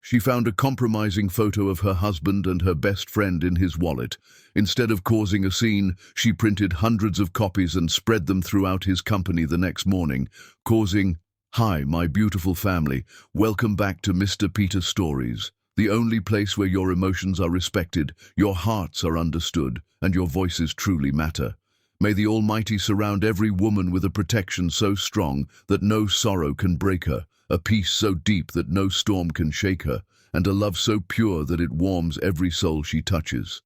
She found a compromising photo of her husband and her best friend in his wallet. Instead of causing a scene, she printed hundreds of copies and spread them throughout his company the next morning, causing, "Hi, my beautiful family. Welcome back to Mr. Peter Stories, the only place where your emotions are respected, your hearts are understood, and your voices truly matter. May the Almighty surround every woman with a protection so strong that no sorrow can break her, a peace so deep that no storm can shake her, and a love so pure that it warms every soul she touches.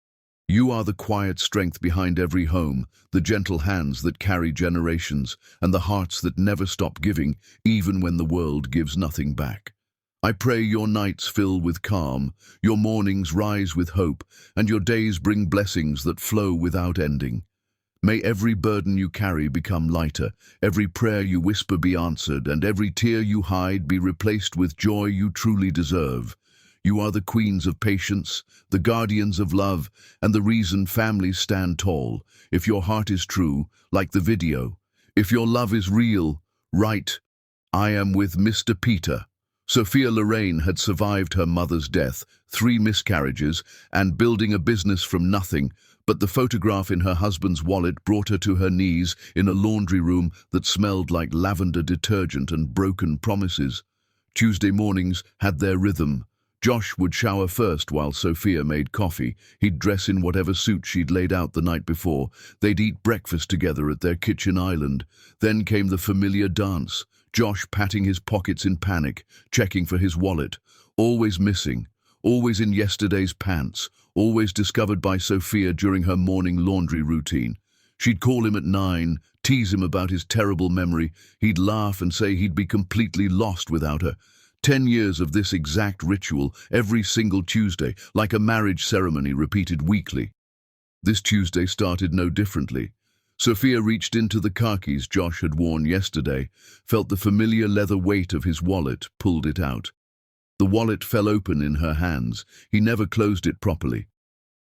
You are the quiet strength behind every home, the gentle hands that carry generations, and the hearts that never stop giving, even when the world gives nothing back. I pray your nights fill with calm, your mornings rise with hope, and your days bring blessings that flow without ending. May every burden you carry become lighter, every prayer you whisper be answered, and every tear you hide be replaced with joy you truly deserve. You are the queens of patience, the guardians of love, and the reason families stand tall. If your heart is true, like the video, if your love is real, right, I am with Mr. Peter. Sophia Lorraine had survived her mother's death, 3 miscarriages, and building a business from nothing, but the photograph in her husband's wallet brought her to her knees in a laundry room that smelled like lavender detergent and broken promises. Tuesday mornings had their rhythm. Josh would shower first while Sophia made coffee. He'd dress in whatever suit she'd laid out the night before. They'd eat breakfast together at their kitchen island. Then came the familiar dance. Josh patting his pockets in panic, checking for his wallet. Always missing. Always in yesterday's pants. Always discovered by Sophia during her morning laundry routine. She'd call him at 9, tease him about his terrible memory. He'd laugh and say he'd be completely lost without her. 10 years of this exact ritual, every single Tuesday, like a marriage ceremony repeated weekly. This Tuesday started no differently. Sophia reached into the khakis Josh had worn yesterday, felt the familiar leather weight of his wallet, pulled it out. The wallet fell open in her hands. He never closed it properly.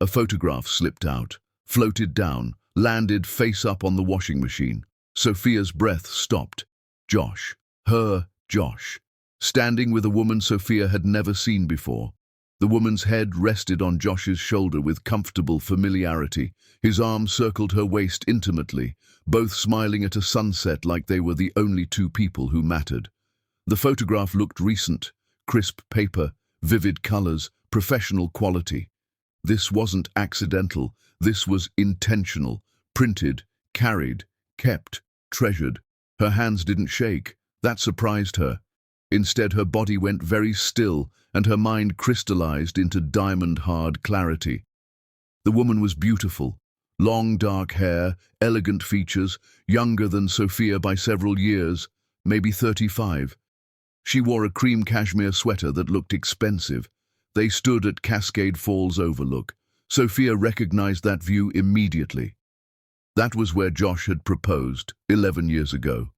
A photograph slipped out, floated down, landed face up on the washing machine. Sophia's breath stopped. Josh. Her Josh. Standing with a woman Sophia had never seen before. The woman's head rested on Josh's shoulder with comfortable familiarity. His arm circled her waist intimately, both smiling at a sunset like they were the only 2 people who mattered. The photograph looked recent. Crisp paper, vivid colors, professional quality. This wasn't accidental. This was intentional. Printed, carried, kept, treasured. Her hands didn't shake. That surprised her. Instead, her body went very still, and her mind crystallized into diamond-hard clarity. The woman was beautiful. Long dark hair, elegant features, younger than Sophia by several years, maybe 35. She wore a cream cashmere sweater that looked expensive. They stood at Cascade Falls overlook. Sophia recognized that view immediately. That was where Josh had proposed 11 years ago.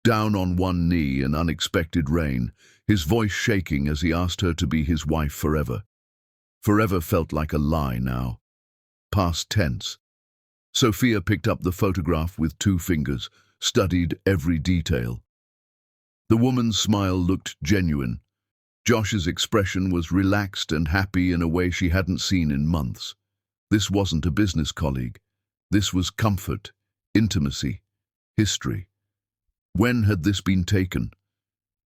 Down on one knee in unexpected rain, his voice shaking as he asked her to be his wife forever. Forever felt like a lie now. Past tense. Sophia picked up the photograph with 2 fingers, studied every detail. The woman's smile looked genuine. Josh's expression was relaxed and happy in a way she hadn't seen in months. This wasn't a business colleague. This was comfort, intimacy, history. When had this been taken?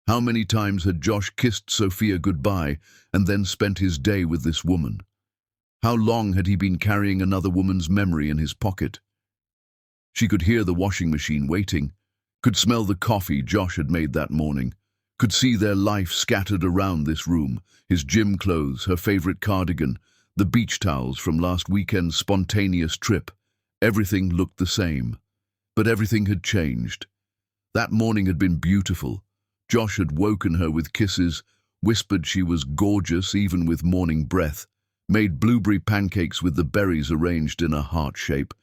How many times had Josh kissed Sophia goodbye and then spent his day with this woman? How long had he been carrying another woman's memory in his pocket? She could hear the washing machine waiting, could smell the coffee Josh had made that morning, could see their life scattered around this room, his gym clothes, her favorite cardigan, the beach towels from last weekend's spontaneous trip. Everything looked the same, but everything had changed. That morning had been beautiful. Josh had woken her with kisses, whispered she was gorgeous even with morning breath, made blueberry pancakes with the berries arranged in a heart shape.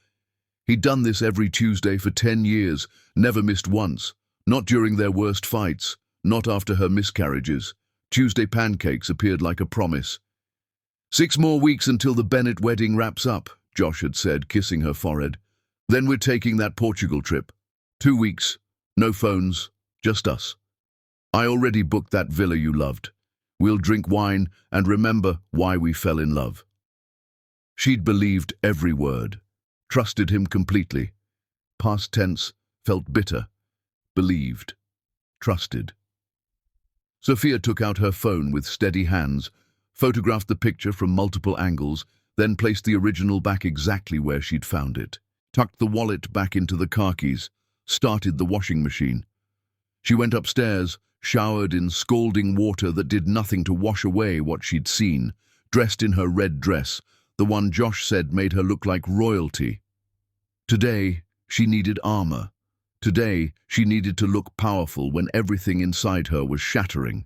He'd done this every Tuesday for 10 years, never missed once, not during their worst fights, not after her miscarriages. Tuesday pancakes appeared like a promise. 6 more weeks until the Bennett wedding wraps up, Josh had said, kissing her forehead. Then we're taking that Portugal trip. 2 weeks, no phones, just us. I already booked that villa you loved. We'll drink wine and remember why we fell in love. She'd believed every word, trusted him completely. Past tense, felt bitter, believed, trusted. Sophia took out her phone with steady hands, photographed the picture from multiple angles, then placed the original back exactly where she'd found it, tucked the wallet back into the car keys, started the washing machine. She went upstairs, showered in scalding water that did nothing to wash away what she'd seen, dressed in her red dress, the one Josh said made her look like royalty. Today, she needed armor. Today, she needed to look powerful when everything inside her was shattering.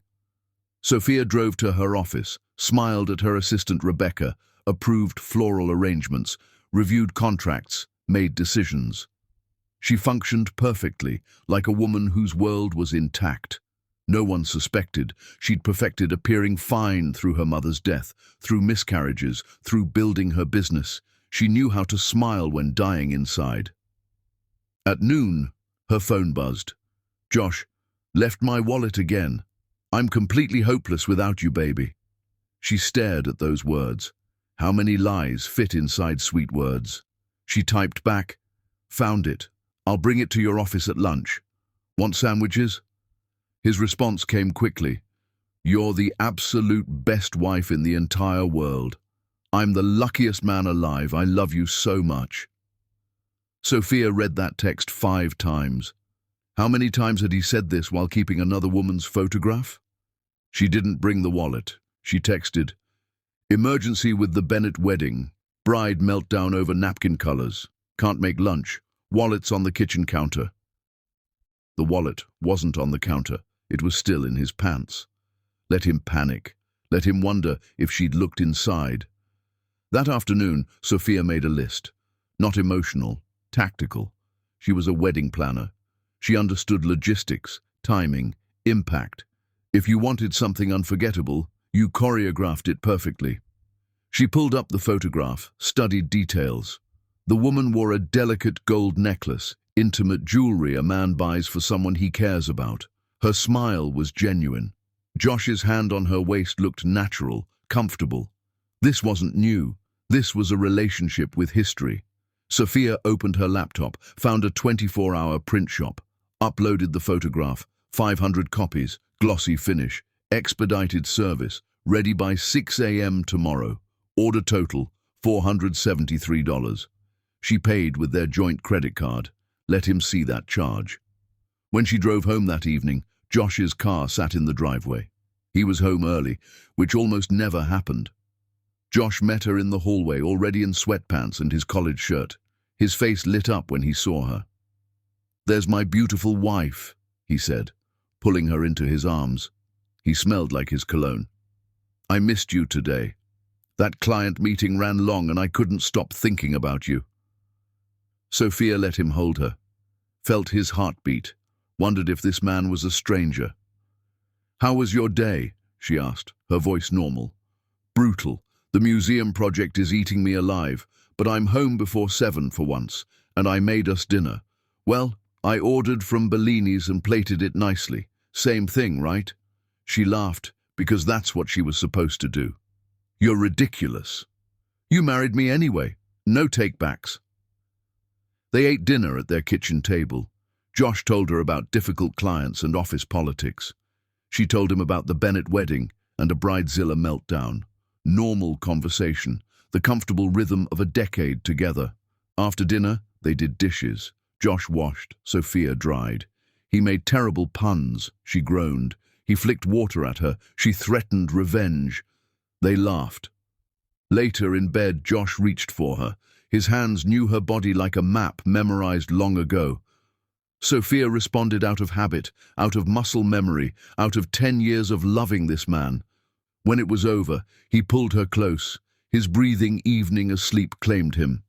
Sophia drove to her office, smiled at her assistant Rebecca, approved floral arrangements, reviewed contracts, made decisions. She functioned perfectly, like a woman whose world was intact. No one suspected she'd perfected appearing fine through her mother's death, through miscarriages, through building her business. She knew how to smile when dying inside. At noon, her phone buzzed. "Josh, left my wallet again. I'm completely hopeless without you, baby." She stared at those words. How many lies fit inside sweet words? She typed back, "Found it. I'll bring it to your office at lunch. Want sandwiches?" His response came quickly. "You're the absolute best wife in the entire world. I'm the luckiest man alive. I love you so much." Sophia read that text 5 times. How many times had he said this while keeping another woman's photograph? She didn't bring the wallet. She texted, "Emergency with the Bennett wedding. Bride meltdown over napkin colors. Can't make lunch. Wallet's on the kitchen counter." The wallet wasn't on the counter. It was still in his pants. Let him panic. Let him wonder if she'd looked inside. That afternoon, Sophia made a list. Not emotional, tactical. She was a wedding planner. She understood logistics, timing, impact. If you wanted something unforgettable, you choreographed it perfectly. She pulled up the photograph, studied details. The woman wore a delicate gold necklace, intimate jewelry a man buys for someone he cares about. Her smile was genuine. Josh's hand on her waist looked natural, comfortable. This wasn't new. This was a relationship with history. Sophia opened her laptop, found a 24-hour print shop, uploaded the photograph, 500 copies, glossy finish, expedited service, ready by 6 a.m. tomorrow. Order total, $473. She paid with their joint credit card. Let him see that charge. When she drove home that evening, Josh's car sat in the driveway. He was home early, which almost never happened. Josh met her in the hallway, already in sweatpants and his college shirt. His face lit up when he saw her. "There's my beautiful wife," he said, pulling her into his arms. He smelled like his cologne. "I missed you today. That client meeting ran long and I couldn't stop thinking about you." Sophia let him hold her, felt his heartbeat, wondered if this man was a stranger. "How was your day?" she asked, her voice normal. "Brutal. The museum project is eating me alive, but I'm home before 7 for once, and I made us dinner. Well, I ordered from Bellini's and plated it nicely. Same thing, right?" She laughed, because that's what she was supposed to do. "You're ridiculous. You married me anyway. No take-backs." They ate dinner at their kitchen table. Josh told her about difficult clients and office politics. She told him about the Bennett wedding and a bridezilla meltdown. Normal conversation, the comfortable rhythm of a decade together. After dinner, they did dishes. Josh washed, Sophia dried. He made terrible puns, she groaned. He flicked water at her, she threatened revenge. They laughed. Later in bed, Josh reached for her. His hands knew her body like a map memorized long ago. Sophia responded out of habit, out of muscle memory, out of 10 years of loving this man. When it was over, he pulled her close. His breathing evening asleep claimed him.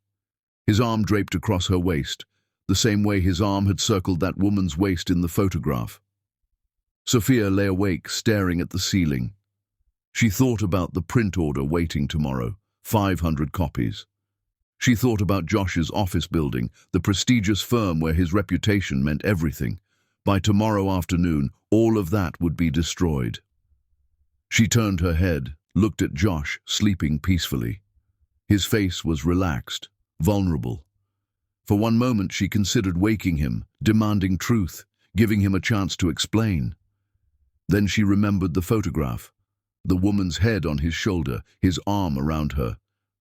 His arm draped across her waist, the same way his arm had circled that woman's waist in the photograph. Sophia lay awake, staring at the ceiling. She thought about the print order waiting tomorrow, 500 copies. She thought about Josh's office building, the prestigious firm where his reputation meant everything. By tomorrow afternoon, all of that would be destroyed. She turned her head, looked at Josh, sleeping peacefully. His face was relaxed, vulnerable. For one moment she considered waking him, demanding truth, giving him a chance to explain. Then she remembered the photograph, the woman's head on his shoulder, his arm around her,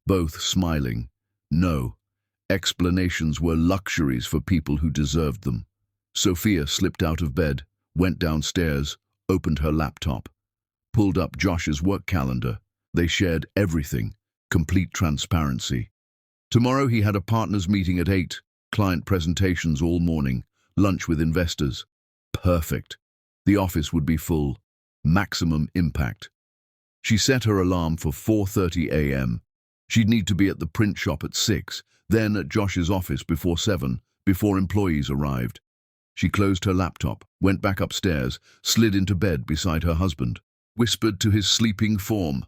both smiling. No, explanations were luxuries for people who deserved them. Sophia slipped out of bed, went downstairs, opened her laptop, pulled up Josh's work calendar. They shared everything, complete transparency. Tomorrow he had a partners meeting at 8, client presentations all morning, lunch with investors. Perfect. The office would be full. Maximum impact. She set her alarm for 4:30 a.m. She'd need to be at the print shop at 6, then at Josh's office before 7, before employees arrived. She closed her laptop, went back upstairs, slid into bed beside her husband, whispered to his sleeping form,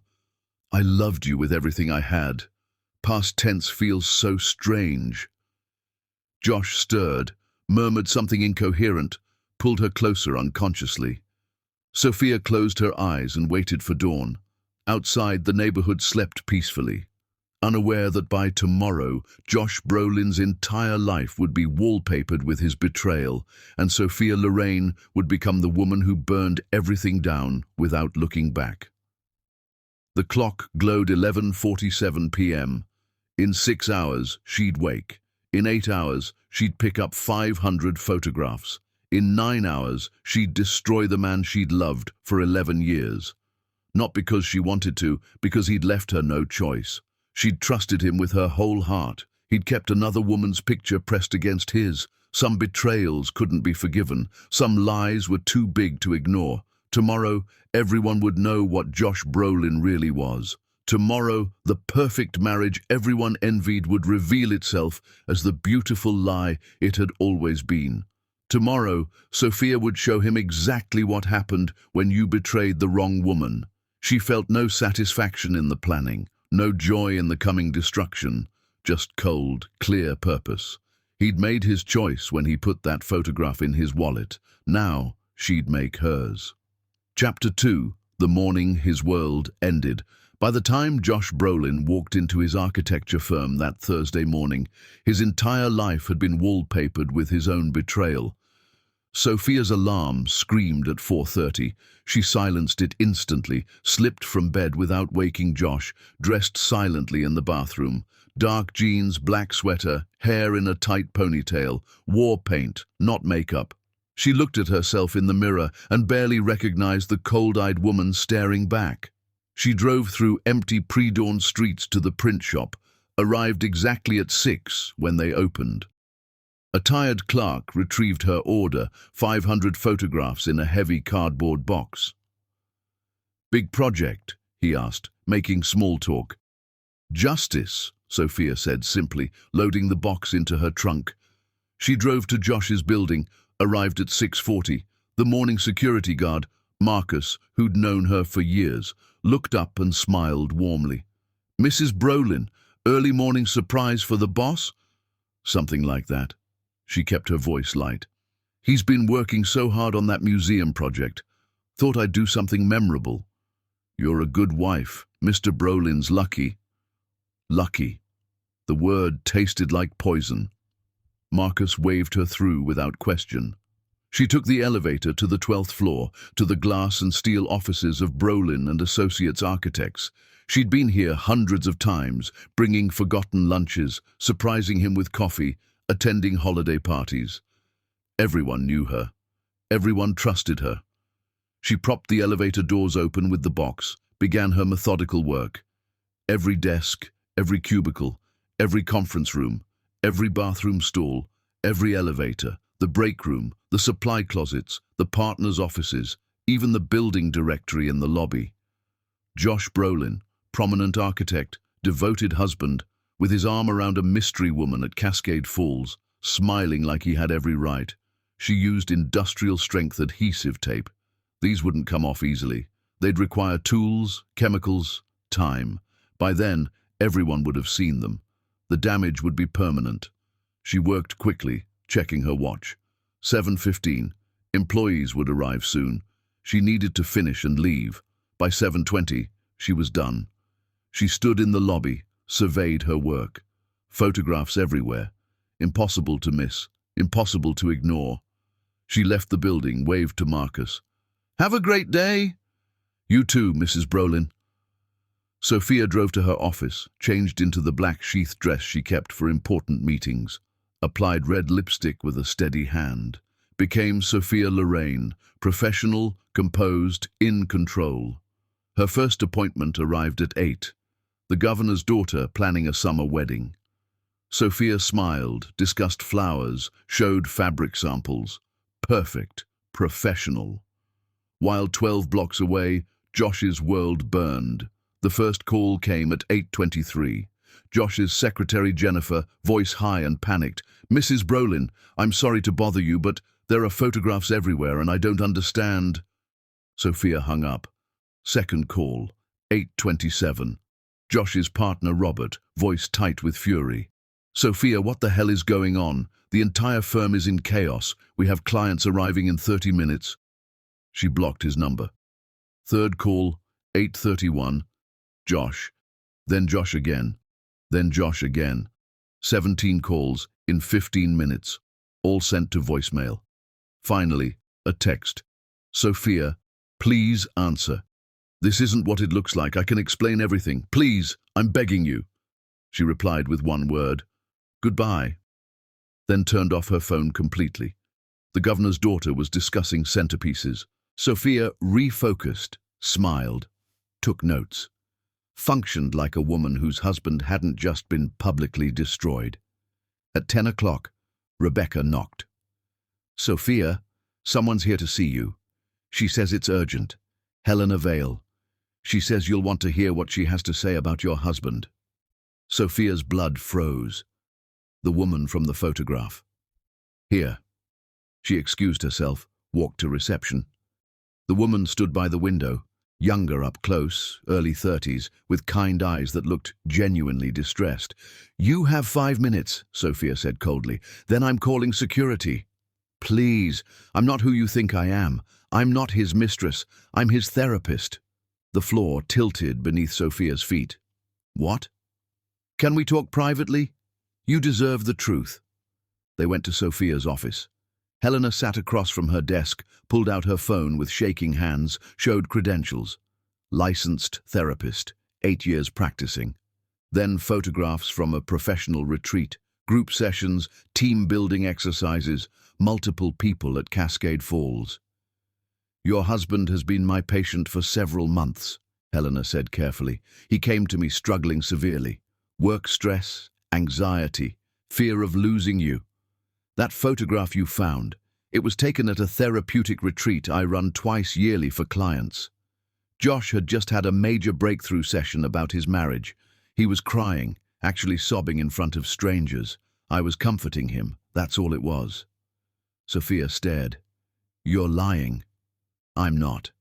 "I loved you with everything I had. Past tense feels so strange." Josh stirred, murmured something incoherent, pulled her closer unconsciously. Sophia closed her eyes and waited for dawn. Outside, the neighborhood slept peacefully, unaware that by tomorrow, Josh Brolin's entire life would be wallpapered with his betrayal, and Sophia Lorraine would become the woman who burned everything down without looking back. The clock glowed 11:47 p.m. In 6 hours, she'd wake. In 8 hours, she'd pick up 500 photographs. In 9 hours, she'd destroy the man she'd loved for 11 years. Not because she wanted to, because he'd left her no choice. She'd trusted him with her whole heart. He'd kept another woman's picture pressed against his. Some betrayals couldn't be forgiven. Some lies were too big to ignore. Tomorrow, everyone would know what Josh Brolin really was. Tomorrow, the perfect marriage everyone envied would reveal itself as the beautiful lie it had always been. Tomorrow, Sophia would show him exactly what happened when you betrayed the wrong woman. She felt no satisfaction in the planning, no joy in the coming destruction, just cold, clear purpose. He'd made his choice when he put that photograph in his wallet. Now, she'd make hers. Chapter 2. The morning his world ended. By the time Josh Brolin walked into his architecture firm that Thursday morning, his entire life had been wallpapered with his own betrayal. Sophia's alarm screamed at 4:30. She silenced it instantly, slipped from bed without waking Josh, dressed silently in the bathroom. Dark jeans, black sweater, hair in a tight ponytail, war paint, not makeup. She looked at herself in the mirror and barely recognized the cold-eyed woman staring back. She drove through empty pre-dawn streets to the print shop, arrived exactly at 6 when they opened. A tired clerk retrieved her order, 500 photographs in a heavy cardboard box. "Big project?" he asked, making small talk. "Justice," Sophia said simply, loading the box into her trunk. She drove to Josh's building, arrived at 6:40. The morning security guard, Marcus, who'd known her for years, looked up and smiled warmly. "Mrs. Brolin, early morning surprise for the boss?" "Something like that." She kept her voice light. "He's been working so hard on that museum project. Thought I'd do something memorable." "You're a good wife. Mr. Brolin's lucky." Lucky. The word tasted like poison. Marcus waved her through without question. She took the elevator to the 12th floor, to the glass and steel offices of Brolin and Associates Architects. She'd been here hundreds of times, bringing forgotten lunches, surprising him with coffee, attending holiday parties. Everyone knew her. Everyone trusted her. She propped the elevator doors open with the box, began her methodical work. Every desk, every cubicle, every conference room, every bathroom stall, every elevator, the break room, the supply closets, the partners' offices, even the building directory in the lobby. Josh Brolin, prominent architect, devoted husband, with his arm around a mystery woman at Cascade Falls, smiling like he had every right. She used industrial-strength adhesive tape. These wouldn't come off easily. They'd require tools, chemicals, time. By then, everyone would have seen them. The damage would be permanent. She worked quickly, checking her watch. 7:15. Employees would arrive soon. She needed to finish and leave. By 7:20, she was done. She stood in the lobby, surveyed her work. Photographs everywhere. Impossible to miss, impossible to ignore. She left the building, waved to Marcus. "Have a great day." "You too, Mrs. Brolin." Sophia drove to her office, changed into the black sheath dress she kept for important meetings, applied red lipstick with a steady hand, became Sophia Lorraine, professional, composed, in control. Her first appointment arrived at 8, the governor's daughter planning a summer wedding. Sophia smiled, discussed flowers, showed fabric samples. Perfect, professional. While 12 blocks away, Josh's world burned. The first call came at 8:23. Josh's secretary Jennifer, voice high and panicked. "Mrs. Brolin, I'm sorry to bother you, but there are photographs everywhere and I don't understand." Sophia hung up. Second call, 8:27. Josh's partner Robert, voice tight with fury. "Sophia, what the hell is going on? The entire firm is in chaos. We have clients arriving in 30 minutes. She blocked his number. Third call, 8:31. Josh. Then Josh again. Then Josh again. 17 calls in 15 minutes, all sent to voicemail. Finally, a text. "Sophia, please answer. This isn't what it looks like. I can explain everything. Please, I'm begging you." She replied with one word. "Goodbye." Then turned off her phone completely. The governor's daughter was discussing centerpieces. Sophia refocused, smiled, took notes, functioned like a woman whose husband hadn't just been publicly destroyed. At 10 o'clock, Rebecca knocked. "Sophia, someone's here to see you. She says it's urgent. Helena Vale. She says you'll want to hear what she has to say about your husband." Sophia's blood froze. The woman from the photograph. "Here." She excused herself, walked to reception. The woman stood by the window, younger up close, early 30s, with kind eyes that looked genuinely distressed. "You have 5 minutes," Sophia said coldly. "Then I'm calling security." "Please, I'm not who you think I am. I'm not his mistress. I'm his therapist." The floor tilted beneath Sophia's feet. "What? Can we talk privately? You deserve the truth." They went to Sophia's office. Helena sat across from her desk, pulled out her phone with shaking hands, showed credentials. Licensed therapist, 8 years practicing. Then photographs from a professional retreat, group sessions, team-building exercises, multiple people at Cascade Falls. "Your husband has been my patient for several months," Helena said carefully. "He came to me struggling severely. Work stress, anxiety, fear of losing you. That photograph you found, it was taken at a therapeutic retreat I run twice yearly for clients. Josh had just had a major breakthrough session about his marriage. He was crying, actually sobbing in front of strangers. I was comforting him, that's all it was." Sophia stared. "You're lying." "I'm not."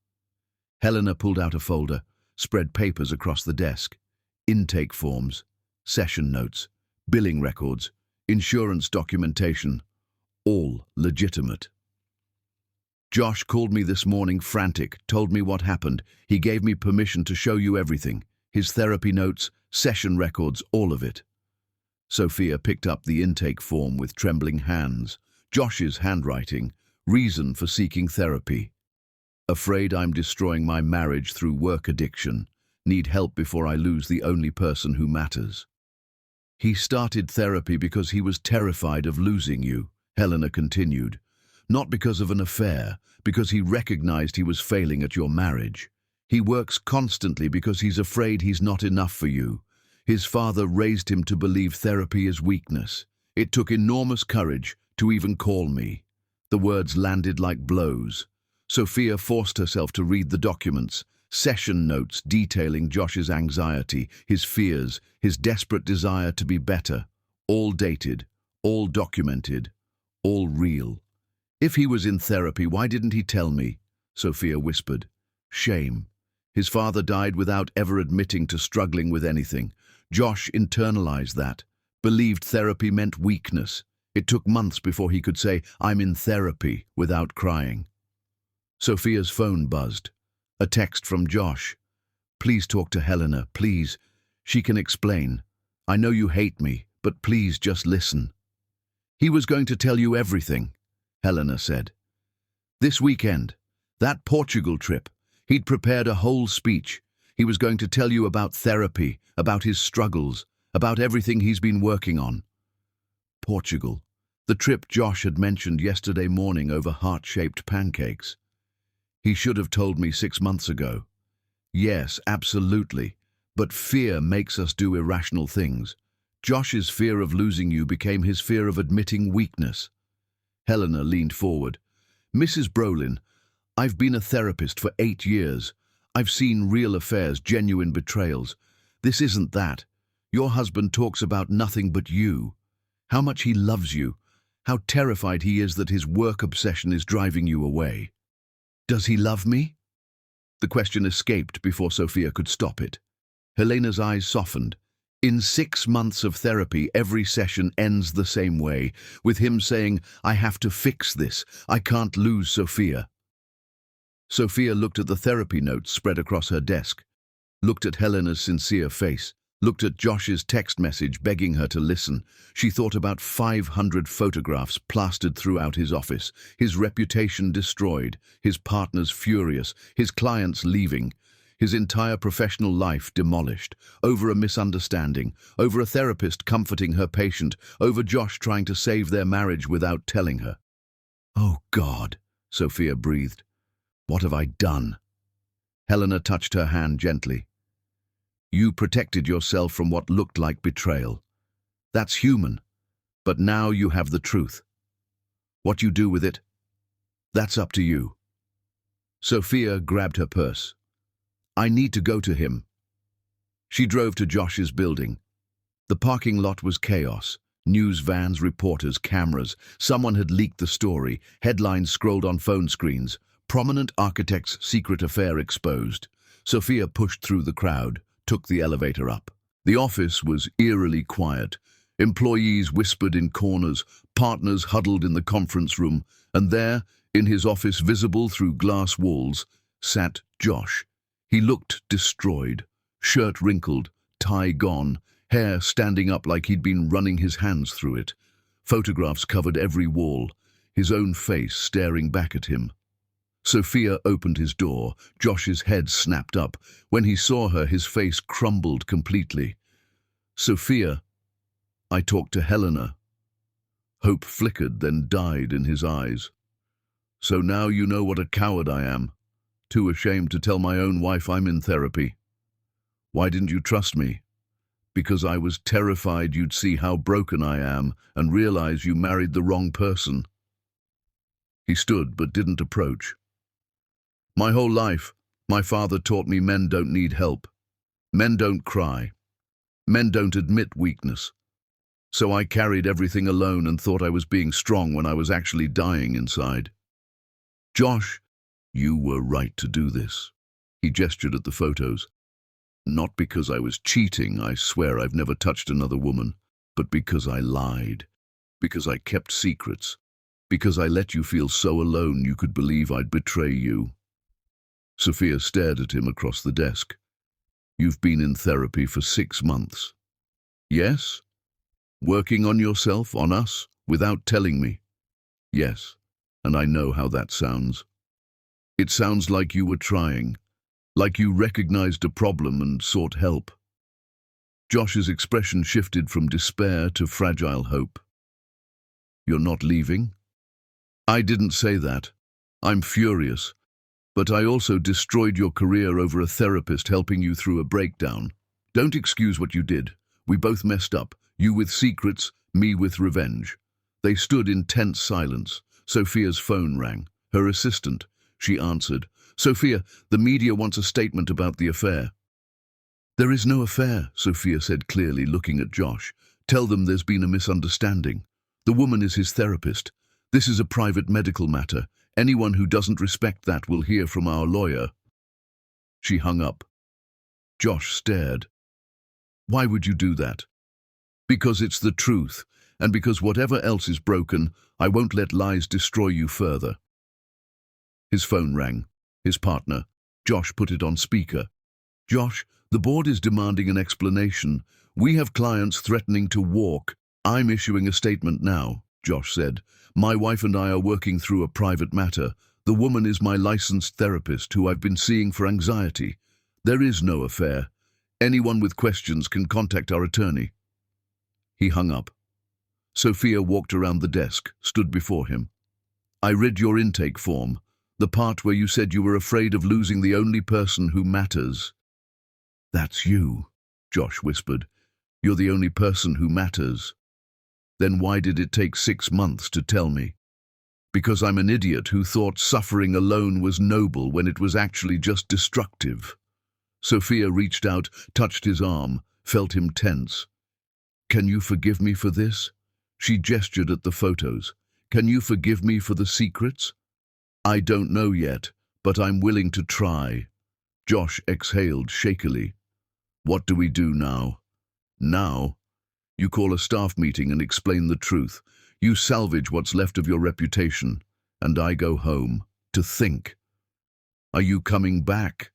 Helena pulled out a folder, spread papers across the desk. Intake forms, session notes, billing records, insurance documentation, all legitimate. "Josh called me this morning frantic, told me what happened. He gave me permission to show you everything. His therapy notes, session records, all of it." Sophia picked up the intake form with trembling hands. Josh's handwriting, reason for seeking therapy. "Afraid I'm destroying my marriage through work addiction. Need help before I lose the only person who matters." "He started therapy because he was terrified of losing you," Helena continued. "Not because of an affair, because he recognized he was failing at your marriage. He works constantly because he's afraid he's not enough for you. His father raised him to believe therapy is weakness. It took enormous courage to even call me." The words landed like blows. Sophia forced herself to read the documents, session notes detailing Josh's anxiety, his fears, his desperate desire to be better. All dated, all documented, all real. "If he was in therapy, why didn't he tell me?" Sophia whispered. "Shame. His father died without ever admitting to struggling with anything. Josh internalized that, believed therapy meant weakness. It took months before he could say, 'I'm in therapy,' without crying." Sophia's phone buzzed. A text from Josh. Please talk to Helena, please. She can explain. I know you hate me, but please just listen. He was going to tell you everything, Helena said. This weekend, that Portugal trip, he'd prepared a whole speech. He was going to tell you about therapy, about his struggles, about everything he's been working on. Portugal, the trip Josh had mentioned yesterday morning over heart-shaped pancakes. He should have told me 6 months ago. Yes, absolutely. But fear makes us do irrational things. Josh's fear of losing you became his fear of admitting weakness. Helena leaned forward. Mrs. Brolin, I've been a therapist for 8 years. I've seen real affairs, genuine betrayals. This isn't that. Your husband talks about nothing but you. How much he loves you. How terrified he is that his work obsession is driving you away. Does he love me? The question escaped before Sophia could stop it. Helena's eyes softened. In 6 months of therapy, every session ends the same way, with him saying, I have to fix this. I can't lose Sophia. Sophia looked at the therapy notes spread across her desk, looked at Helena's sincere face, looked at Josh's text message begging her to listen. She thought about 500 photographs plastered throughout his office, his reputation destroyed, his partners furious, his clients leaving, his entire professional life demolished, over a misunderstanding, over a therapist comforting her patient, over Josh trying to save their marriage without telling her. Oh God, Sophia breathed. What have I done? Helena touched her hand gently. You protected yourself from what looked like betrayal. That's human, but now you have the truth. What you do with it, that's up to you. Sophia grabbed her purse. I need to go to him. She drove to Josh's building. The parking lot was chaos. News vans, reporters, cameras. Someone had leaked the story. Headlines scrolled on phone screens. Prominent architect's secret affair exposed. Sophia pushed through the crowd, took the elevator up. The office was eerily quiet. Employees whispered in corners, partners huddled in the conference room, and there, in his office visible through glass walls, sat Josh. He looked destroyed, shirt wrinkled, tie gone, hair standing up like he'd been running his hands through it. Photographs covered every wall, his own face staring back at him. Sophia opened his door. Josh's head snapped up. When he saw her, his face crumbled completely. Sophia, I talked to Helena. Hope flickered, then died in his eyes. So now you know what a coward I am. Too ashamed to tell my own wife I'm in therapy. Why didn't you trust me? Because I was terrified you'd see how broken I am and realize you married the wrong person. He stood but didn't approach. My whole life, my father taught me men don't need help. Men don't cry. Men don't admit weakness. So I carried everything alone and thought I was being strong when I was actually dying inside. Josh, you were right to do this. He gestured at the photos. Not because I was cheating, I swear I've never touched another woman, but because I lied. Because I kept secrets. Because I let you feel so alone you could believe I'd betray you. Sophia stared at him across the desk. You've been in therapy for 6 months. Yes? Working on yourself, on us, without telling me? Yes, and I know how that sounds. It sounds like you were trying, like you recognized a problem and sought help. Josh's expression shifted from despair to fragile hope. You're not leaving? I didn't say that. I'm furious. But I also destroyed your career over a therapist helping you through a breakdown. Don't excuse what you did. We both messed up. You with secrets, me with revenge. They stood in tense silence. Sophia's phone rang. Her assistant. She answered. Sophia, the media wants a statement about the affair. There is no affair, Sophia said clearly, looking at Josh. Tell them there's been a misunderstanding. The woman is his therapist. This is a private medical matter. Anyone who doesn't respect that will hear from our lawyer. She hung up. Josh stared. Why would you do that? Because it's the truth, and because whatever else is broken, I won't let lies destroy you further. His phone rang. His partner. Josh put it on speaker. Josh, the board is demanding an explanation. We have clients threatening to walk. I'm issuing a statement now, Josh said. My wife and I are working through a private matter. The woman is my licensed therapist who I've been seeing for anxiety. There is no affair. Anyone with questions can contact our attorney. He hung up. Sophia walked around the desk, stood before him. I read your intake form, the part where you said you were afraid of losing the only person who matters. That's you, Josh whispered. You're the only person who matters. Then why did it take 6 months to tell me? Because I'm an idiot who thought suffering alone was noble when it was actually just destructive. Sophia reached out, touched his arm, felt him tense. Can you forgive me for this? She gestured at the photos. Can you forgive me for the secrets? I don't know yet, but I'm willing to try. Josh exhaled shakily. What do we do now? Now? You call a staff meeting and explain the truth. You salvage what's left of your reputation, and I go home to think. Are you coming back?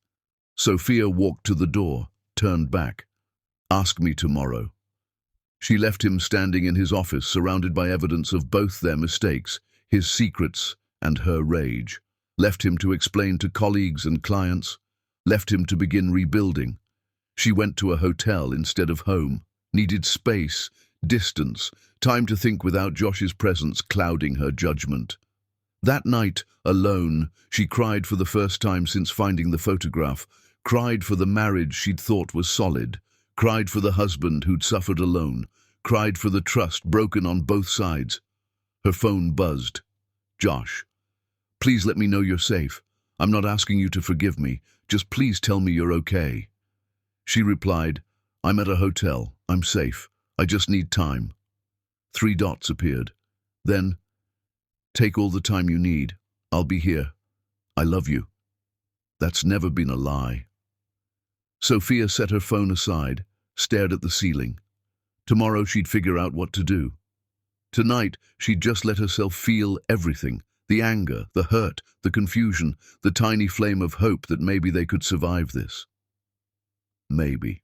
Sophia walked to the door, turned back. Ask me tomorrow. She left him standing in his office, surrounded by evidence of both their mistakes, his secrets and her rage. Left him to explain to colleagues and clients. Left him to begin rebuilding. She went to a hotel instead of home. Needed space, distance, time to think without Josh's presence clouding her judgment. That night, alone, she cried for the first time since finding the photograph, cried for the marriage she'd thought was solid, cried for the husband who'd suffered alone, cried for the trust broken on both sides. Her phone buzzed. Josh, please let me know you're safe. I'm not asking you to forgive me. Just please tell me you're okay. She replied, I'm at a hotel. I'm safe. I just need time. 3 dots appeared. Then, take all the time you need. I'll be here. I love you. That's never been a lie. Sophia set her phone aside, stared at the ceiling. Tomorrow she'd figure out what to do. Tonight, she'd just let herself feel everything. The anger, the hurt, the confusion, the tiny flame of hope that maybe they could survive this. Maybe.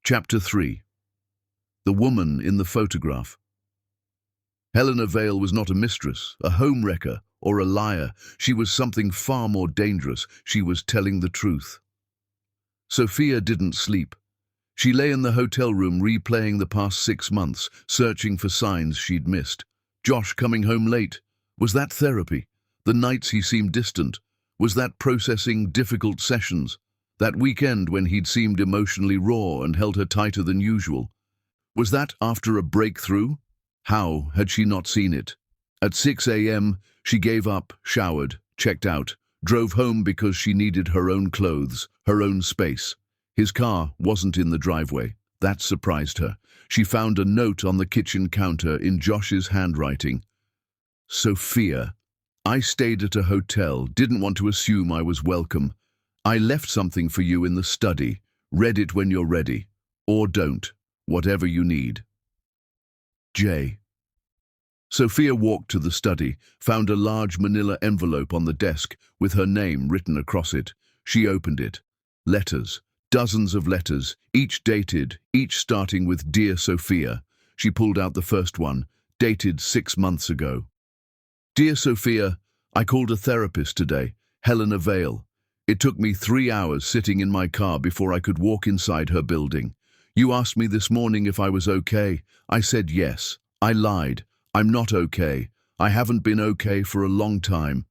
Chapter 3. The woman in the photograph. Helena Vale was not a mistress, a homewrecker, or a liar. She was something far more dangerous. She was telling the truth. Sophia didn't sleep. She lay in the hotel room replaying the past 6 months, searching for signs she'd missed. Josh coming home late. Was that therapy? The nights he seemed distant. Was that processing difficult sessions? That weekend when he'd seemed emotionally raw and held her tighter than usual? Was that after a breakthrough? How had she not seen it? At 6 a.m., she gave up, showered, checked out, drove home because she needed her own clothes, her own space. His car wasn't in the driveway. That surprised her. She found a note on the kitchen counter in Josh's handwriting. Sophia, I stayed at a hotel, didn't want to assume I was welcome. I left something for you in the study. Read it when you're ready. Or don't. Whatever you need. J. Sophia walked to the study, found a large manila envelope on the desk with her name written across it. She opened it. Letters. Dozens of letters, each dated, each starting with Dear Sophia. She pulled out the first one, dated 6 months ago. Dear Sophia, I called a therapist today, Helena Vale. It took me 3 hours sitting in my car before I could walk inside her building. You asked me this morning if I was okay. I said yes. I lied. I'm not okay. I haven't been okay for a long time.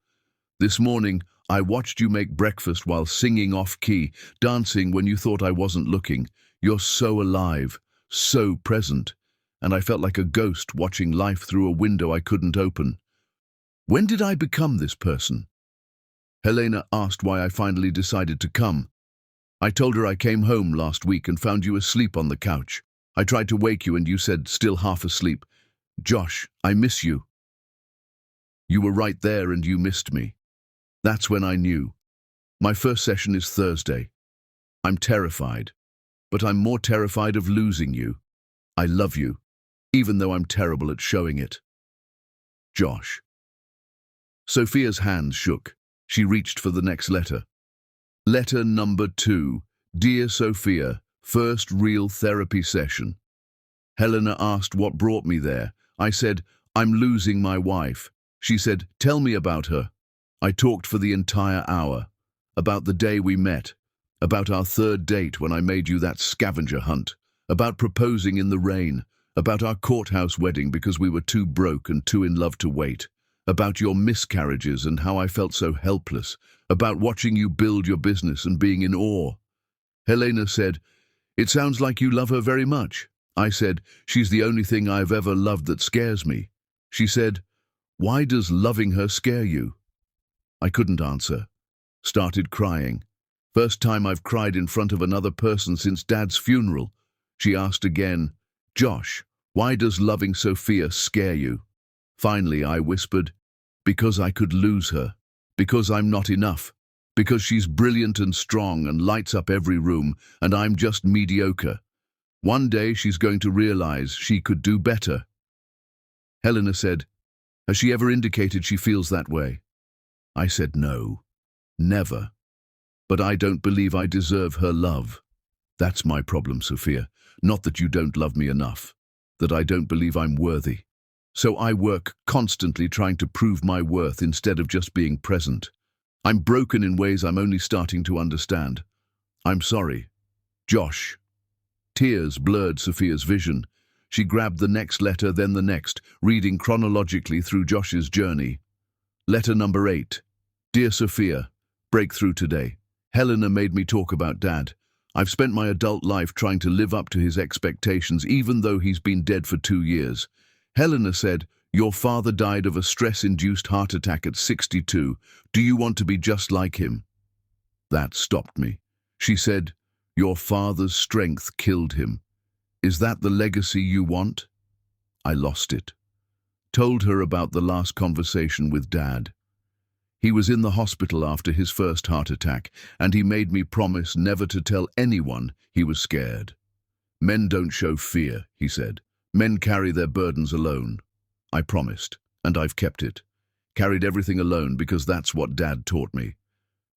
This morning, I watched you make breakfast while singing off-key, dancing when you thought I wasn't looking. You're so alive, so present, and I felt like a ghost watching life through a window I couldn't open. When did I become this person? Helena asked why I finally decided to come. I told her I came home last week and found you asleep on the couch. I tried to wake you and you said, still half asleep, Josh, I miss you. You were right there and you missed me. That's when I knew. My first session is Thursday. I'm terrified, but I'm more terrified of losing you. I love you, even though I'm terrible at showing it. Josh. Sophia's hands shook. She reached for the next letter. Letter number 2. Dear Sophia, first real therapy session. Helena asked what brought me there. I said, I'm losing my wife. She said, tell me about her. I talked for the entire hour. About the day we met. About our third date when I made you that scavenger hunt. About proposing in the rain. About our courthouse wedding because we were too broke and too in love to wait. About your miscarriages and how I felt so helpless. About watching you build your business and being in awe. Helena said, it sounds like you love her very much. I said, she's the only thing I've ever loved that scares me. She said, why does loving her scare you? I couldn't answer. Started crying. First time I've cried in front of another person since Dad's funeral. She asked again, Josh, why does loving Sophia scare you? Finally, I whispered, because I could lose her. Because I'm not enough. Because she's brilliant and strong and lights up every room, and I'm just mediocre. One day she's going to realize she could do better. Helena said, has she ever indicated she feels that way? I said no, never. But I don't believe I deserve her love. That's my problem, Sophia. Not that you don't love me enough, that I don't believe I'm worthy. So I work constantly trying to prove my worth instead of just being present. I'm broken in ways I'm only starting to understand. I'm sorry. Josh. Tears blurred Sophia's vision. She grabbed the next letter, then the next, reading chronologically through Josh's journey. Letter number 8. Dear Sophia, breakthrough today. Helena made me talk about Dad. I've spent my adult life trying to live up to his expectations, even though he's been dead for 2 years. Helena said, your father died of a stress-induced heart attack at 62. Do you want to be just like him? That stopped me. She said, your father's strength killed him. Is that the legacy you want? I lost it. Told her about the last conversation with Dad. He was in the hospital after his first heart attack, and he made me promise never to tell anyone he was scared. Men don't show fear, he said. Men carry their burdens alone. I promised, and I've kept it. Carried everything alone because that's what Dad taught me.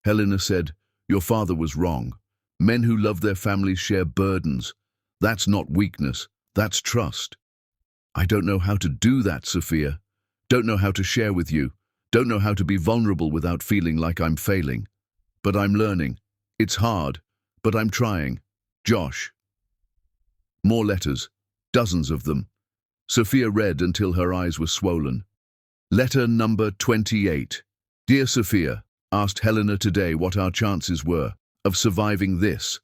Helena said, your father was wrong. Men who love their families share burdens. That's not weakness, that's trust. I don't know how to do that, Sophia. Don't know how to share with you. Don't know how to be vulnerable without feeling like I'm failing. But I'm learning. It's hard, but I'm trying. Josh. More letters, dozens of them. Sophia read until her eyes were swollen. Letter number 28. Dear Sophia, asked Helena today what our chances were of surviving this.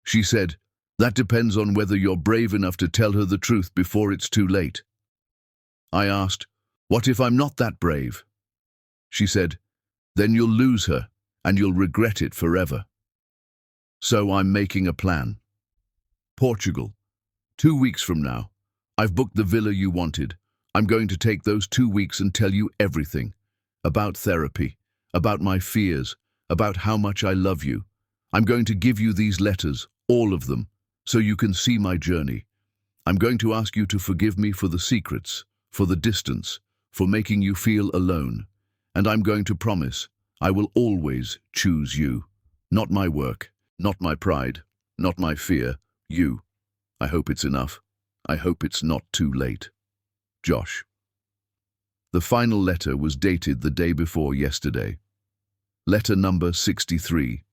She said, that depends on whether you're brave enough to tell her the truth before it's too late. I asked, what if I'm not that brave? She said, then you'll lose her and you'll regret it forever. So I'm making a plan. Portugal. 2 weeks from now. I've booked the villa you wanted. I'm going to take those 2 weeks and tell you everything. About therapy, about my fears, about how much I love you. I'm going to give you these letters, all of them, so you can see my journey. I'm going to ask you to forgive me for the secrets, for the distance, for making you feel alone. And I'm going to promise I will always choose you. Not my work, not my pride, not my fear, you. I hope it's enough. I hope it's not too late. Josh. The final letter was dated the day before yesterday. Letter number 63.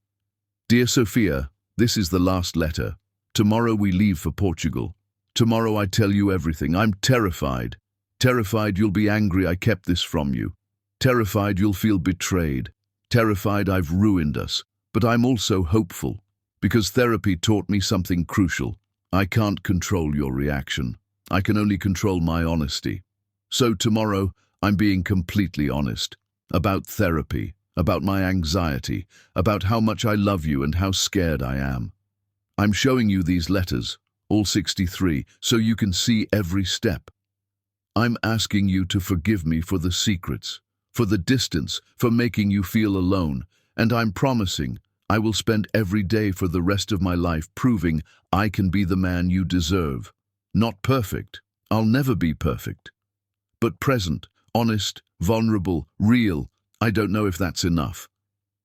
Dear Sophia, this is the last letter. Tomorrow we leave for Portugal. Tomorrow I tell you everything. I'm terrified. Terrified you'll be angry I kept this from you. Terrified you'll feel betrayed. Terrified I've ruined us. But I'm also hopeful, because therapy taught me something crucial. I can't control your reaction. I can only control my honesty. So tomorrow, I'm being completely honest. About therapy, about my anxiety, about how much I love you and how scared I am. I'm showing you these letters, all 63, so you can see every step. I'm asking you to forgive me for the secrets, for the distance, for making you feel alone, and I'm promising I will spend every day for the rest of my life proving I can be the man you deserve. Not perfect. I'll never be perfect. But present, honest, vulnerable, real. I don't know if that's enough.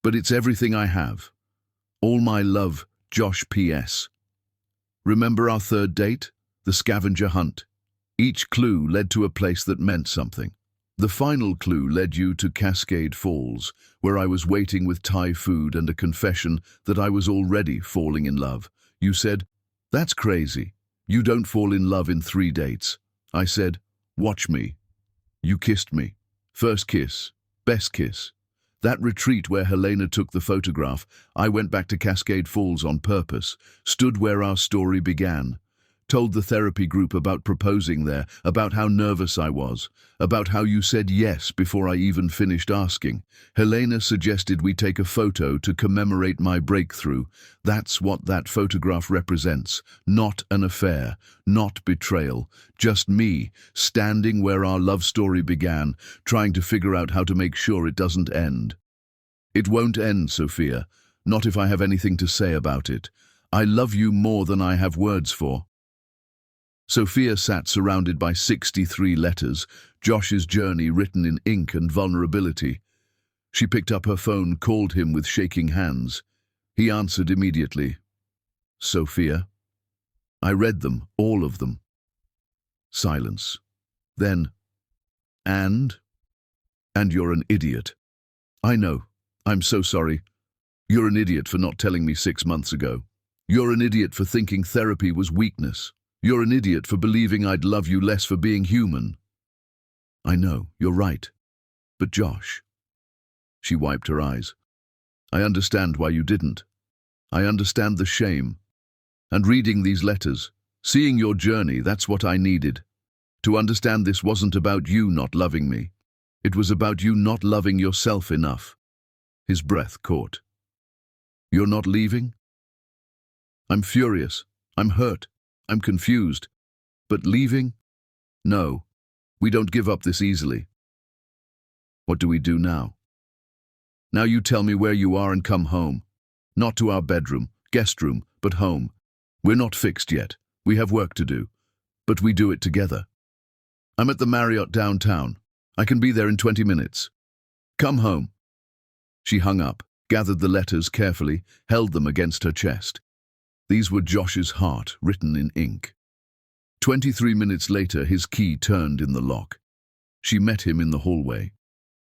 But it's everything I have. All my love, Josh P.S. Remember our third date? The scavenger hunt. Each clue led to a place that meant something. The final clue led you to Cascade Falls, where I was waiting with Thai food and a confession that I was already falling in love. You said, "That's crazy. You don't fall in love in 3 dates." I said, "Watch me." You kissed me. First kiss. Best kiss. That retreat where Helena took the photograph, I went back to Cascade Falls on purpose, stood where our story began, told the therapy group about proposing there, about how nervous I was, about how you said yes before I even finished asking. Helena suggested we take a photo to commemorate my breakthrough. That's what that photograph represents. Not an affair, not betrayal, just me, standing where our love story began, trying to figure out how to make sure it doesn't end. It won't end, Sophia, not if I have anything to say about it. I love you more than I have words for. Sophia sat surrounded by 63 letters, Josh's journey written in ink and vulnerability. She picked up her phone, called him with shaking hands. He answered immediately. "Sophia?" I read them, all of them. Silence. Then, And you're an idiot. I know. I'm so sorry. You're an idiot for not telling me 6 months ago. You're an idiot for thinking therapy was weakness. You're an idiot for believing I'd love you less for being human. I know, you're right. But Josh. She wiped her eyes. I understand why you didn't. I understand the shame. And reading these letters, seeing your journey, that's what I needed. To understand this wasn't about you not loving me. It was about you not loving yourself enough. His breath caught. You're not leaving? I'm furious. I'm hurt. I'm confused. But leaving? No. We don't give up this easily. What do we do now? Now you tell me where you are and come home. Not to our bedroom, guest room, but home. We're not fixed yet. We have work to do. But we do it together. I'm at the Marriott downtown. I can be there in 20 minutes. Come home. She hung up, gathered the letters carefully, held them against her chest. These were Josh's heart, written in ink. 23 minutes later, his key turned in the lock. She met him in the hallway.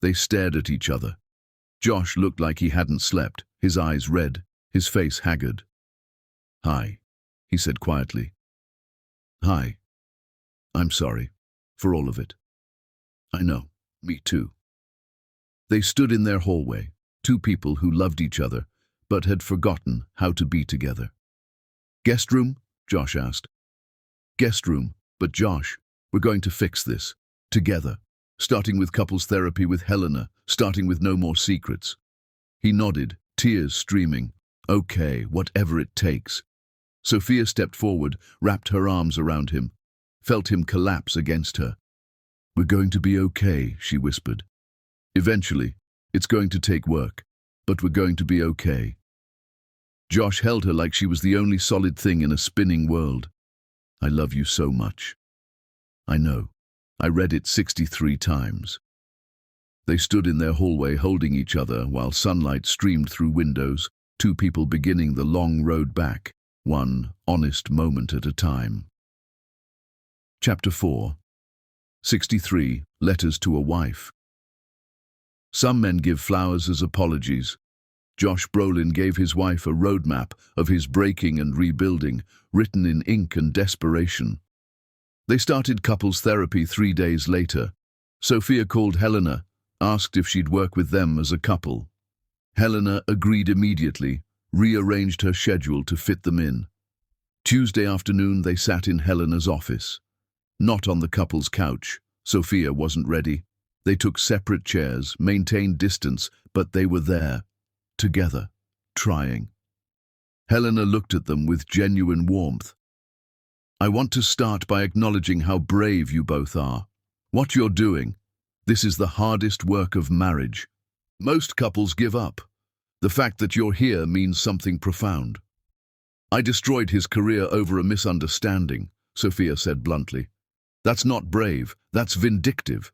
They stared at each other. Josh looked like he hadn't slept, his eyes red, his face haggard. "Hi," he said quietly. "Hi. I'm sorry. For all of it." "I know. Me too." They stood in their hallway, two people who loved each other, but had forgotten how to be together. "Guest room?" Josh asked. "Guest room, but Josh, we're going to fix this. Together. Starting with couples therapy with Helena, starting with no more secrets." He nodded, tears streaming. "Okay, whatever it takes." Sophia stepped forward, wrapped her arms around him, felt him collapse against her. "We're going to be okay," she whispered. "Eventually. It's going to take work, but we're going to be okay." Josh held her like she was the only solid thing in a spinning world. "I love you so much." "I know. I read it 63 times. They stood in their hallway holding each other while sunlight streamed through windows, two people beginning the long road back, one honest moment at a time. Chapter 4. 63. Letters to a Wife. Some men give flowers as apologies. Josh Brolin gave his wife a roadmap of his breaking and rebuilding, written in ink and desperation. They started couples therapy 3 days later. Sophia called Helena, asked if she'd work with them as a couple. Helena agreed immediately, rearranged her schedule to fit them in. Tuesday afternoon they sat in Helena's office. Not on the couple's couch. Sophia wasn't ready. They took separate chairs, maintained distance, but they were there. Together, trying. Helena looked at them with genuine warmth. "I want to start by acknowledging how brave you both are. What you're doing, this is the hardest work of marriage. Most couples give up. The fact that you're here means something profound." "I destroyed his career over a misunderstanding," Sophia said bluntly. "That's not brave, that's vindictive."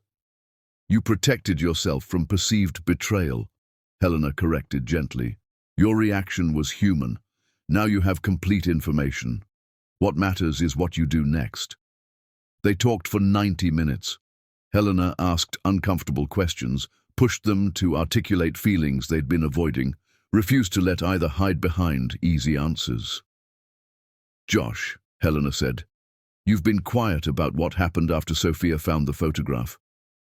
"You protected yourself from perceived betrayal," Helena corrected gently. Your reaction was human. Now you have complete information. What matters is what you do next. They talked for 90 minutes. Helena asked uncomfortable questions, pushed them to articulate feelings they'd been avoiding, refused to let either hide behind easy answers. "Josh," Helena said, "you've been quiet about what happened after Sophia found the photograph.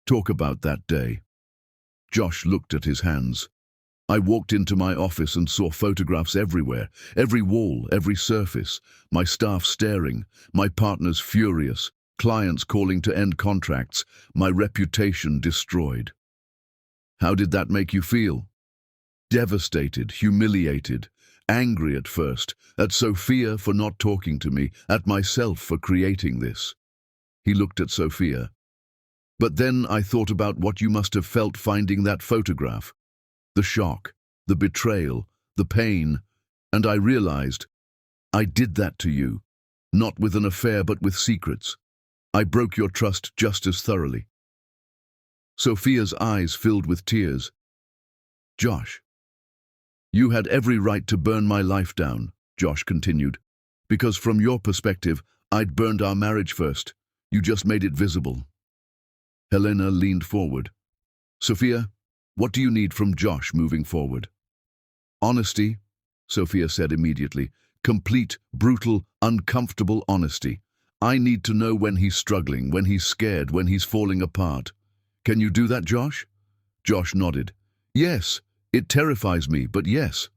Talk about that day." Josh looked at his hands. "I walked into my office and saw photographs everywhere, every wall, every surface, my staff staring, my partners furious, clients calling to end contracts, my reputation destroyed." "How did that make you feel?" "Devastated, humiliated, angry at first, at Sophia for not talking to me, at myself for creating this." He looked at Sophia. "But then I thought about what you must have felt finding that photograph. The shock, the betrayal, the pain, and I realized I did that to you, not with an affair but with secrets. I broke your trust just as thoroughly." Sophia's eyes filled with tears. "Josh, you had every right to burn my life down," Josh continued, "because from your perspective, I'd burned our marriage first. You just made it visible." Helena leaned forward. "Sophia, what do you need from Josh moving forward?" "Honesty," Sophia said immediately. "Complete, brutal, uncomfortable honesty. I need to know when he's struggling, when he's scared, when he's falling apart. Can you do that, Josh?" Josh nodded. "Yes, it terrifies me, but yes."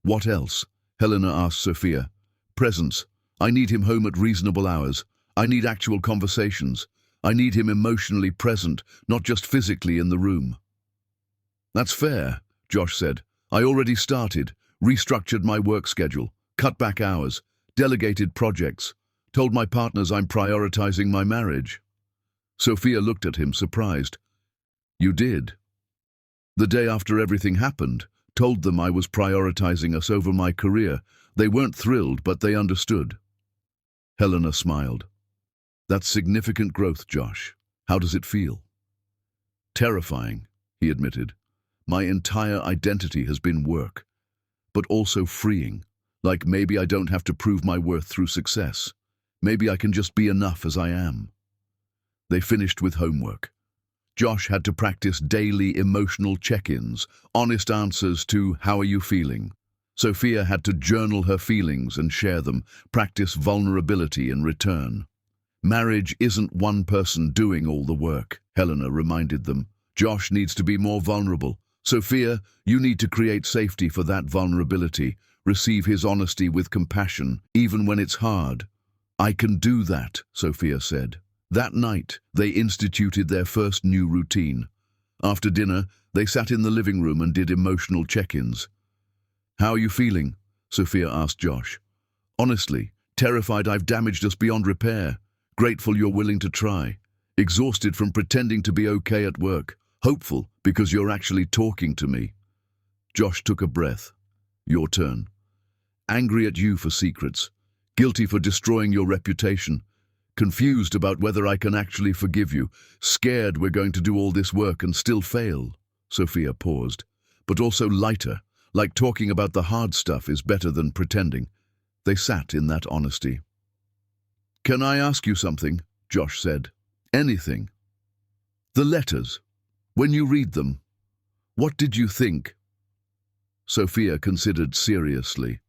"What else?" Helena asked Sophia. "Presence. I need him home at reasonable hours. I need actual conversations. I need him emotionally present, not just physically in the room." "That's fair," Josh said. "I already started, restructured my work schedule, cut back hours, delegated projects, told my partners I'm prioritizing my marriage." Sophia looked at him, surprised. "You did?" "The day after everything happened, told them I was prioritizing us over my career. They weren't thrilled, but they understood." Helena smiled. "That's significant growth, Josh. How does it feel?" "Terrifying," he admitted. "My entire identity has been work, but also freeing. Like maybe I don't have to prove my worth through success. Maybe I can just be enough as I am." They finished with homework. Josh had to practice daily emotional check-ins, honest answers to "How are you feeling?" Sophia had to journal her feelings and share them, practice vulnerability in return. "Marriage isn't one person doing all the work," Helena reminded them. "Josh needs to be more vulnerable. Sophia, you need to create safety for that vulnerability, receive his honesty with compassion, even when it's hard." "I can do that," Sophia said. That night, they instituted their first new routine. After dinner, they sat in the living room and did emotional check-ins. "How are you feeling?" Sophia asked Josh. "Honestly, terrified I've damaged us beyond repair. Grateful you're willing to try. Exhausted from pretending to be okay at work. Hopeful because you're actually talking to me." Josh took a breath. "Your turn." "Angry at you for secrets. Guilty for destroying your reputation. Confused about whether I can actually forgive you. Scared we're going to do all this work and still fail." Sophia paused. "But also lighter, like talking about the hard stuff is better than pretending." They sat in that honesty. "Can I ask you something?" Josh said. "Anything." "The letters. When you read them, what did you think?" Sophia considered seriously.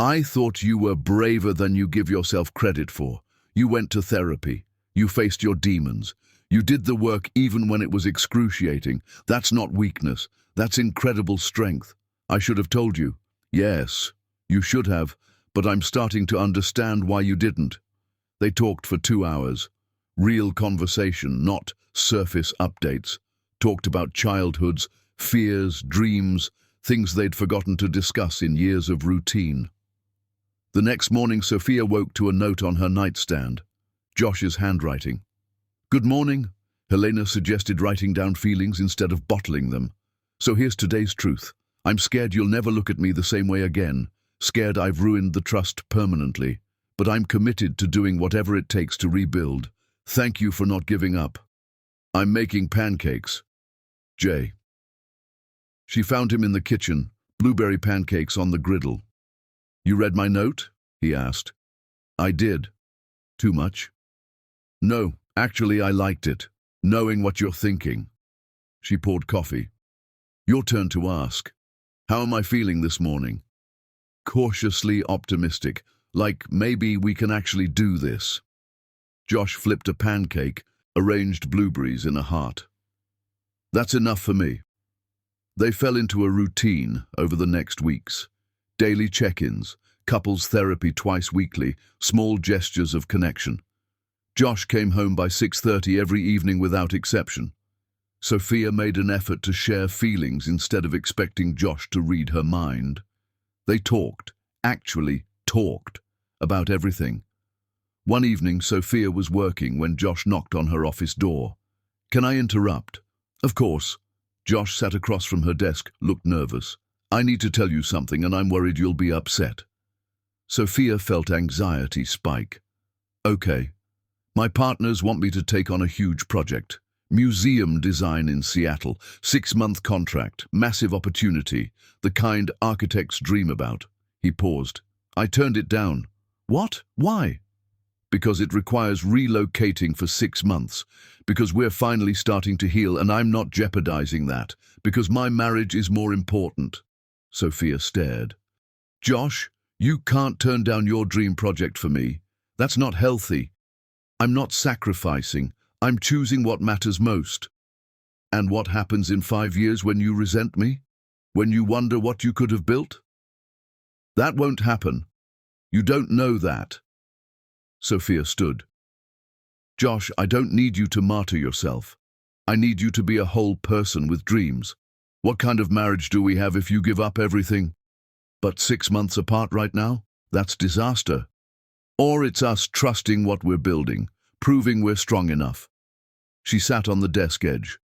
"I thought you were braver than you give yourself credit for. You went to therapy. You faced your demons. You did the work even when it was excruciating. That's not weakness. That's incredible strength. I should have told you." "Yes, you should have, but I'm starting to understand why you didn't." They talked for 2 hours. Real conversation, not surface updates. Talked about childhoods, fears, dreams, things they'd forgotten to discuss in years of routine. The next morning, Sophia woke to a note on her nightstand. Josh's handwriting. "Good morning." Helena suggested writing down feelings instead of bottling them. "So here's today's truth. I'm scared you'll never look at me the same way again. Scared I've ruined the trust permanently. But I'm committed to doing whatever it takes to rebuild. Thank you for not giving up. I'm making pancakes. Jay." She found him in the kitchen, blueberry pancakes on the griddle. "You read my note?" he asked. "I did." "Too much?" "No, actually I liked it, knowing what you're thinking." She poured coffee. "Your turn to ask. How am I feeling this morning?" "Cautiously optimistic, like maybe we can actually do this." Josh flipped a pancake, arranged blueberries in a heart. "That's enough for me." They fell into a routine over the next weeks. Daily check-ins, couples therapy twice weekly, small gestures of connection. Josh came home by 6:30 every evening without exception. Sophia made an effort to share feelings instead of expecting Josh to read her mind. They talked, actually talked, about everything. One evening, Sophia was working when Josh knocked on her office door. "Can I interrupt?" "Of course." Josh sat across from her desk, looked nervous. "I need to tell you something and I'm worried you'll be upset." Sophia felt anxiety spike. "Okay. My partners want me to take on a huge project. Museum design in Seattle, 6-month contract, massive opportunity, the kind architects dream about." He paused. "I turned it down." "What? Why?" "Because it requires relocating for 6 months. Because we're finally starting to heal and I'm not jeopardizing that. Because my marriage is more important." Sophia stared. "Josh, you can't turn down your dream project for me. That's not healthy. I'm not sacrificing. I'm choosing what matters most." "And what happens in 5 years when you resent me? When you wonder what you could have built?" "That won't happen. You don't know that." Sophia stood. "Josh, I don't need you to martyr yourself. I need you to be a whole person with dreams. What kind of marriage do we have if you give up everything? But 6 months apart right now? That's disaster. Or it's us trusting what we're building, proving we're strong enough." She sat on the desk edge.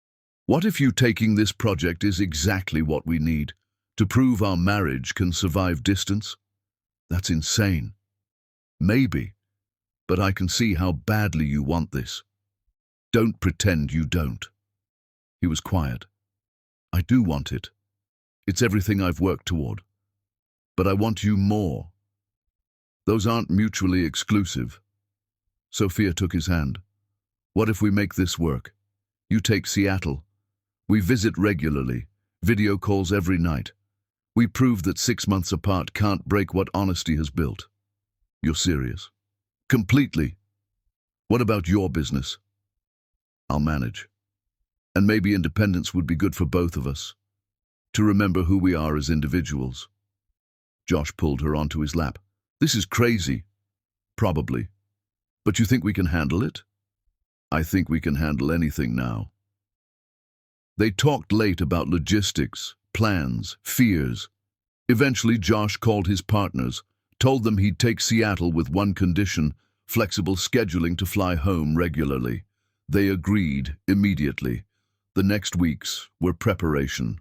"What if you taking this project is exactly what we need, to prove our marriage can survive distance?" "That's insane." "Maybe. But I can see how badly you want this. Don't pretend you don't." He was quiet. "I do want it. It's everything I've worked toward. But I want you more." "Those aren't mutually exclusive." Sophia took his hand. "What if we make this work? You take Seattle. We visit regularly, video calls every night. We prove that 6 months apart can't break what honesty has built." "You're serious?" "Completely." "What about your business?" "I'll manage. And maybe independence would be good for both of us. To remember who we are as individuals." Josh pulled her onto his lap. "This is crazy." "Probably. But you think we can handle it?" "I think we can handle anything now." They talked late about logistics, plans, fears. Eventually, Josh called his partners, told them he'd take Seattle with one condition: flexible scheduling to fly home regularly. They agreed immediately. The next weeks were preparation.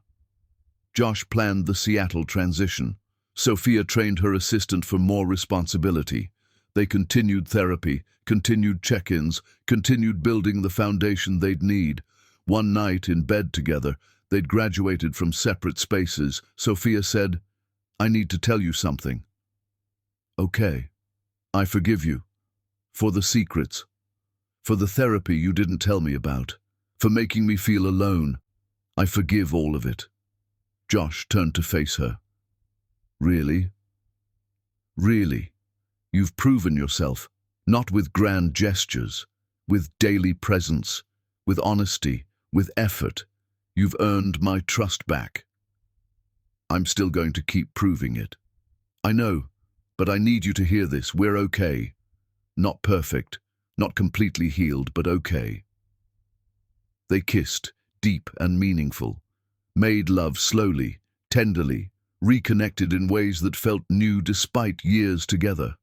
Josh planned the Seattle transition. Sophia trained her assistant for more responsibility. They continued therapy, continued check-ins, continued building the foundation they'd need. One night in bed together, they'd graduated from separate spaces. Sophia said, "I need to tell you something." "Okay. I forgive you. For the secrets. For the therapy you didn't tell me about. For making me feel alone. I forgive all of it." Josh turned to face her. "Really? Really? You've proven yourself, not with grand gestures, with daily presence, with honesty, with effort. You've earned my trust back. I'm still going to keep proving it. I know, but I need you to hear this. We're okay. Not perfect, not completely healed, but okay." They kissed, deep and meaningful, made love slowly, tenderly, reconnected in ways that felt new despite years together.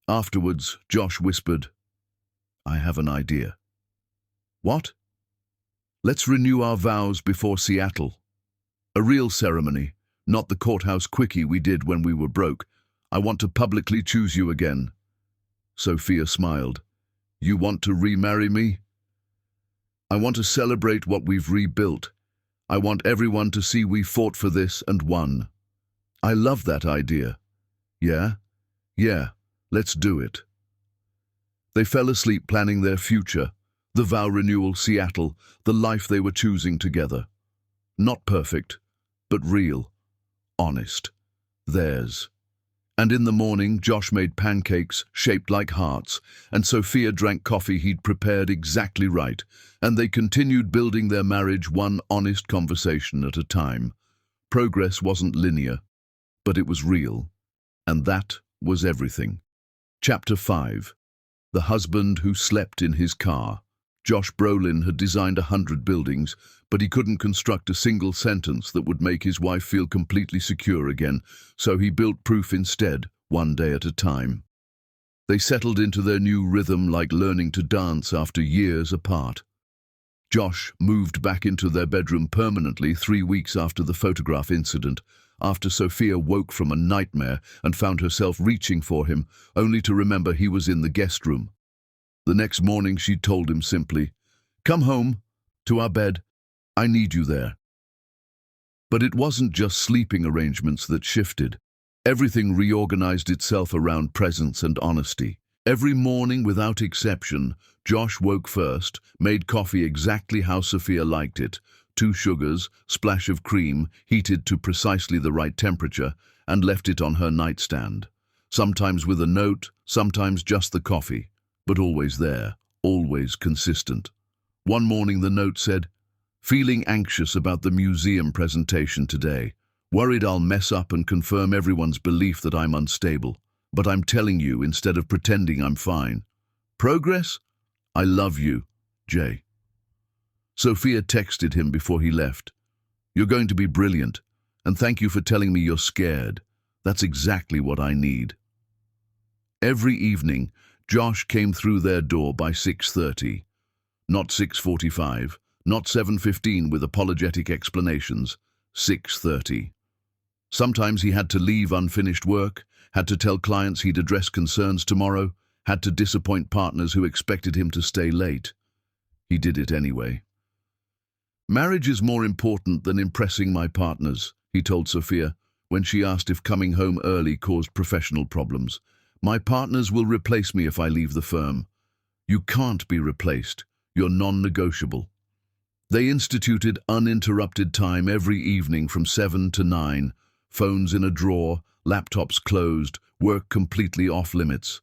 Afterwards, Josh whispered, "I have an idea." "What?" "Let's renew our vows before Seattle. A real ceremony, not the courthouse quickie we did when we were broke. I want to publicly choose you again." Sophia smiled. "You want to remarry me?" "I want to celebrate what we've rebuilt. I want everyone to see we fought for this and won." I love that idea. Yeah? Yeah, let's do it. They fell asleep planning their future, the vow renewal, Seattle, the life they were choosing together. Not perfect, but real, honest, theirs. And in the morning, Josh made pancakes shaped like hearts, and Sophia drank coffee he'd prepared exactly right, and they continued building their marriage one honest conversation at a time. Progress wasn't linear, but it was real, and that was everything. Chapter 5. The Husband Who Slept in His Car. Josh Brolin had designed 100 buildings, but he couldn't construct a single sentence that would make his wife feel completely secure again, so he built proof instead, one day at a time. They settled into their new rhythm like learning to dance after years apart. Josh moved back into their bedroom permanently 3 weeks after the photograph incident, after Sophia woke from a nightmare and found herself reaching for him, only to remember he was in the guest room. The next morning she told him simply, "Come home, to our bed. I need you there." But it wasn't just sleeping arrangements that shifted. Everything reorganized itself around presence and honesty. Every morning, without exception, Josh woke first, made coffee exactly how Sophia liked it, 2 sugars, splash of cream, heated to precisely the right temperature, and left it on her nightstand. Sometimes with a note, sometimes just the coffee, but always there, always consistent. One morning the note said, "Feeling anxious about the museum presentation today. Worried I'll mess up and confirm everyone's belief that I'm unstable. But I'm telling you instead of pretending I'm fine. Progress? I love you, Jay." Sophia texted him before he left. "You're going to be brilliant, and thank you for telling me you're scared. That's exactly what I need." Every evening, Josh came through their door by 6:30. Not 6:45, not 7:15 with apologetic explanations. 6:30. Sometimes he had to leave unfinished work, had to tell clients he'd address concerns tomorrow, had to disappoint partners who expected him to stay late. He did it anyway. "Marriage is more important than impressing my partners," he told Sophia when she asked if coming home early caused professional problems. "My partners will replace me if I leave the firm." "You can't be replaced. You're non-negotiable." They instituted uninterrupted time every evening from 7 to 9, phones in a drawer, laptops closed, work completely off-limits.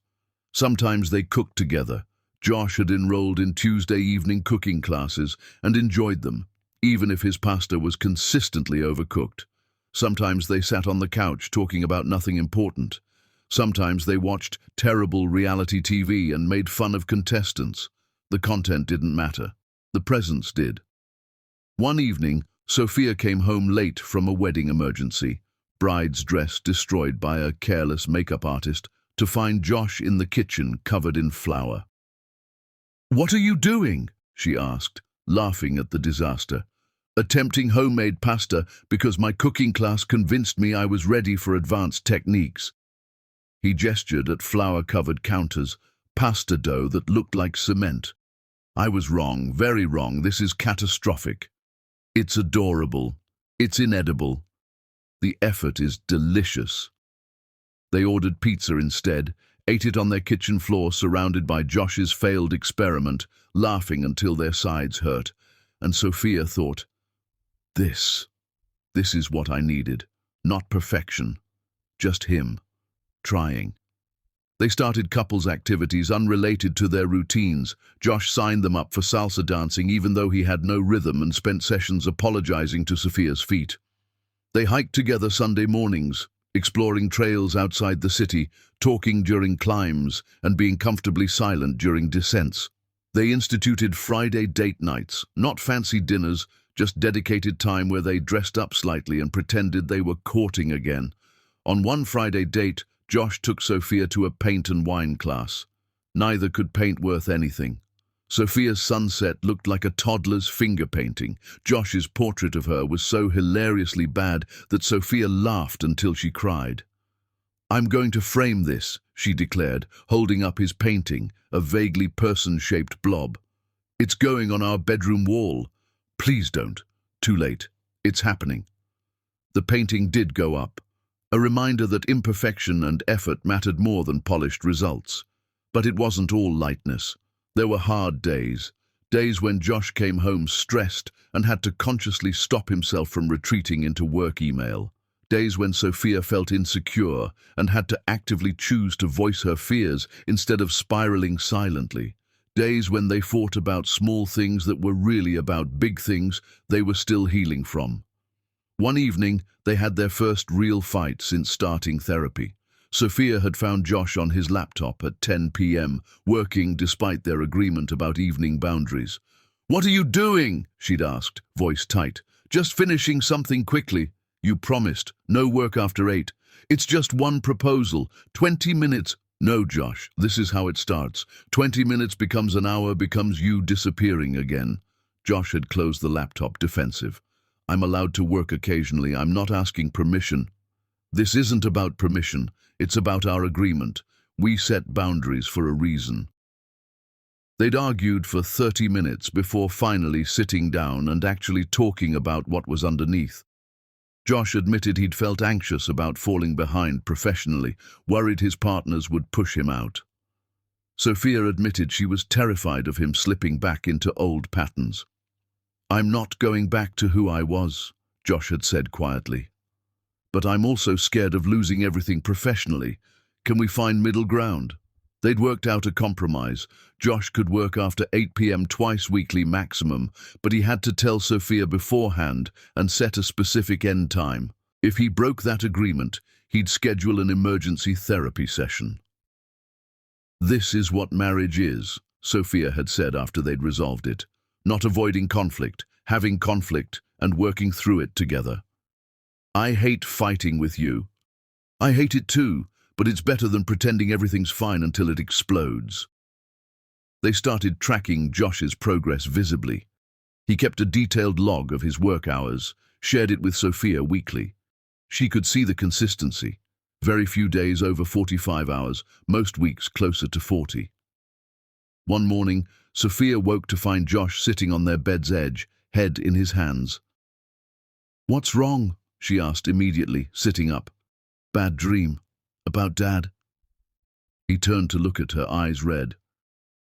Sometimes they cooked together. Josh had enrolled in Tuesday evening cooking classes and enjoyed them, even if his pasta was consistently overcooked. Sometimes they sat on the couch talking about nothing important. Sometimes they watched terrible reality TV and made fun of contestants. The content didn't matter. The presence did. One evening, Sophia came home late from a wedding emergency, bride's dress destroyed by a careless makeup artist, to find Josh in the kitchen covered in flour. "What are you doing?" she asked, laughing at the disaster. "Attempting homemade pasta because my cooking class convinced me I was ready for advanced techniques." He gestured at flour-covered counters, pasta dough that looked like cement. "I was wrong, very wrong. This is catastrophic. It's adorable. It's inedible. The effort is delicious." They ordered pizza instead, ate it on their kitchen floor surrounded by Josh's failed experiment, laughing until their sides hurt. And Sophia thought, This is what I needed. Not perfection, just him, trying." They started couples activities unrelated to their routines. Josh signed them up for salsa dancing even though he had no rhythm and spent sessions apologizing to Sophia's feet. They hiked together Sunday mornings, exploring trails outside the city, talking during climbs, and being comfortably silent during descents. They instituted Friday date nights, not fancy dinners, just dedicated time where they dressed up slightly and pretended they were courting again. On one Friday date, Josh took Sophia to a paint and wine class. Neither could paint worth anything. Sophia's sunset looked like a toddler's finger painting. Josh's portrait of her was so hilariously bad that Sophia laughed until she cried. "I'm going to frame this," she declared, holding up his painting, a vaguely person-shaped blob. "It's going on our bedroom wall. Please don't. Too late. It's happening." The painting did go up. A reminder that imperfection and effort mattered more than polished results. But it wasn't all lightness. There were hard days. Days when Josh came home stressed and had to consciously stop himself from retreating into work email. Days when Sophia felt insecure and had to actively choose to voice her fears instead of spiraling silently. Days when they fought about small things that were really about big things they were still healing from. One evening, they had their first real fight since starting therapy. Sophia had found Josh on his laptop at 10 p.m., working despite their agreement about evening boundaries. "What are you doing?" she'd asked, voice tight. "Just finishing something quickly. You promised. No work after 8. It's just one proposal. 20 minutes. No, Josh, this is how it starts. 20 minutes becomes an hour, becomes you disappearing again." Josh had closed the laptop, defensive. "I'm allowed to work occasionally. I'm not asking permission." "This isn't about permission. It's about our agreement. We set boundaries for a reason." They'd argued for 30 minutes before finally sitting down and actually talking about what was underneath. Josh admitted he'd felt anxious about falling behind professionally, worried his partners would push him out. Sophia admitted she was terrified of him slipping back into old patterns. "I'm not going back to who I was," Josh had said quietly. "But I'm also scared of losing everything professionally. Can we find middle ground?" They'd worked out a compromise. Josh could work after 8 p.m. twice weekly maximum, but he had to tell Sophia beforehand and set a specific end time. If he broke that agreement, he'd schedule an emergency therapy session. "This is what marriage is," Sophia had said after they'd resolved it. "Not avoiding conflict, having conflict, and working through it together. I hate fighting with you. I hate it too, but it's better than pretending everything's fine until it explodes." They started tracking Josh's progress visibly. He kept a detailed log of his work hours, shared it with Sophia weekly. She could see the consistency. Very few days over 45 hours, most weeks closer to 40. One morning, Sophia woke to find Josh sitting on their bed's edge, head in his hands. "What's wrong?" she asked immediately, sitting up. "Bad dream. About Dad?" He turned to look at her, eyes red.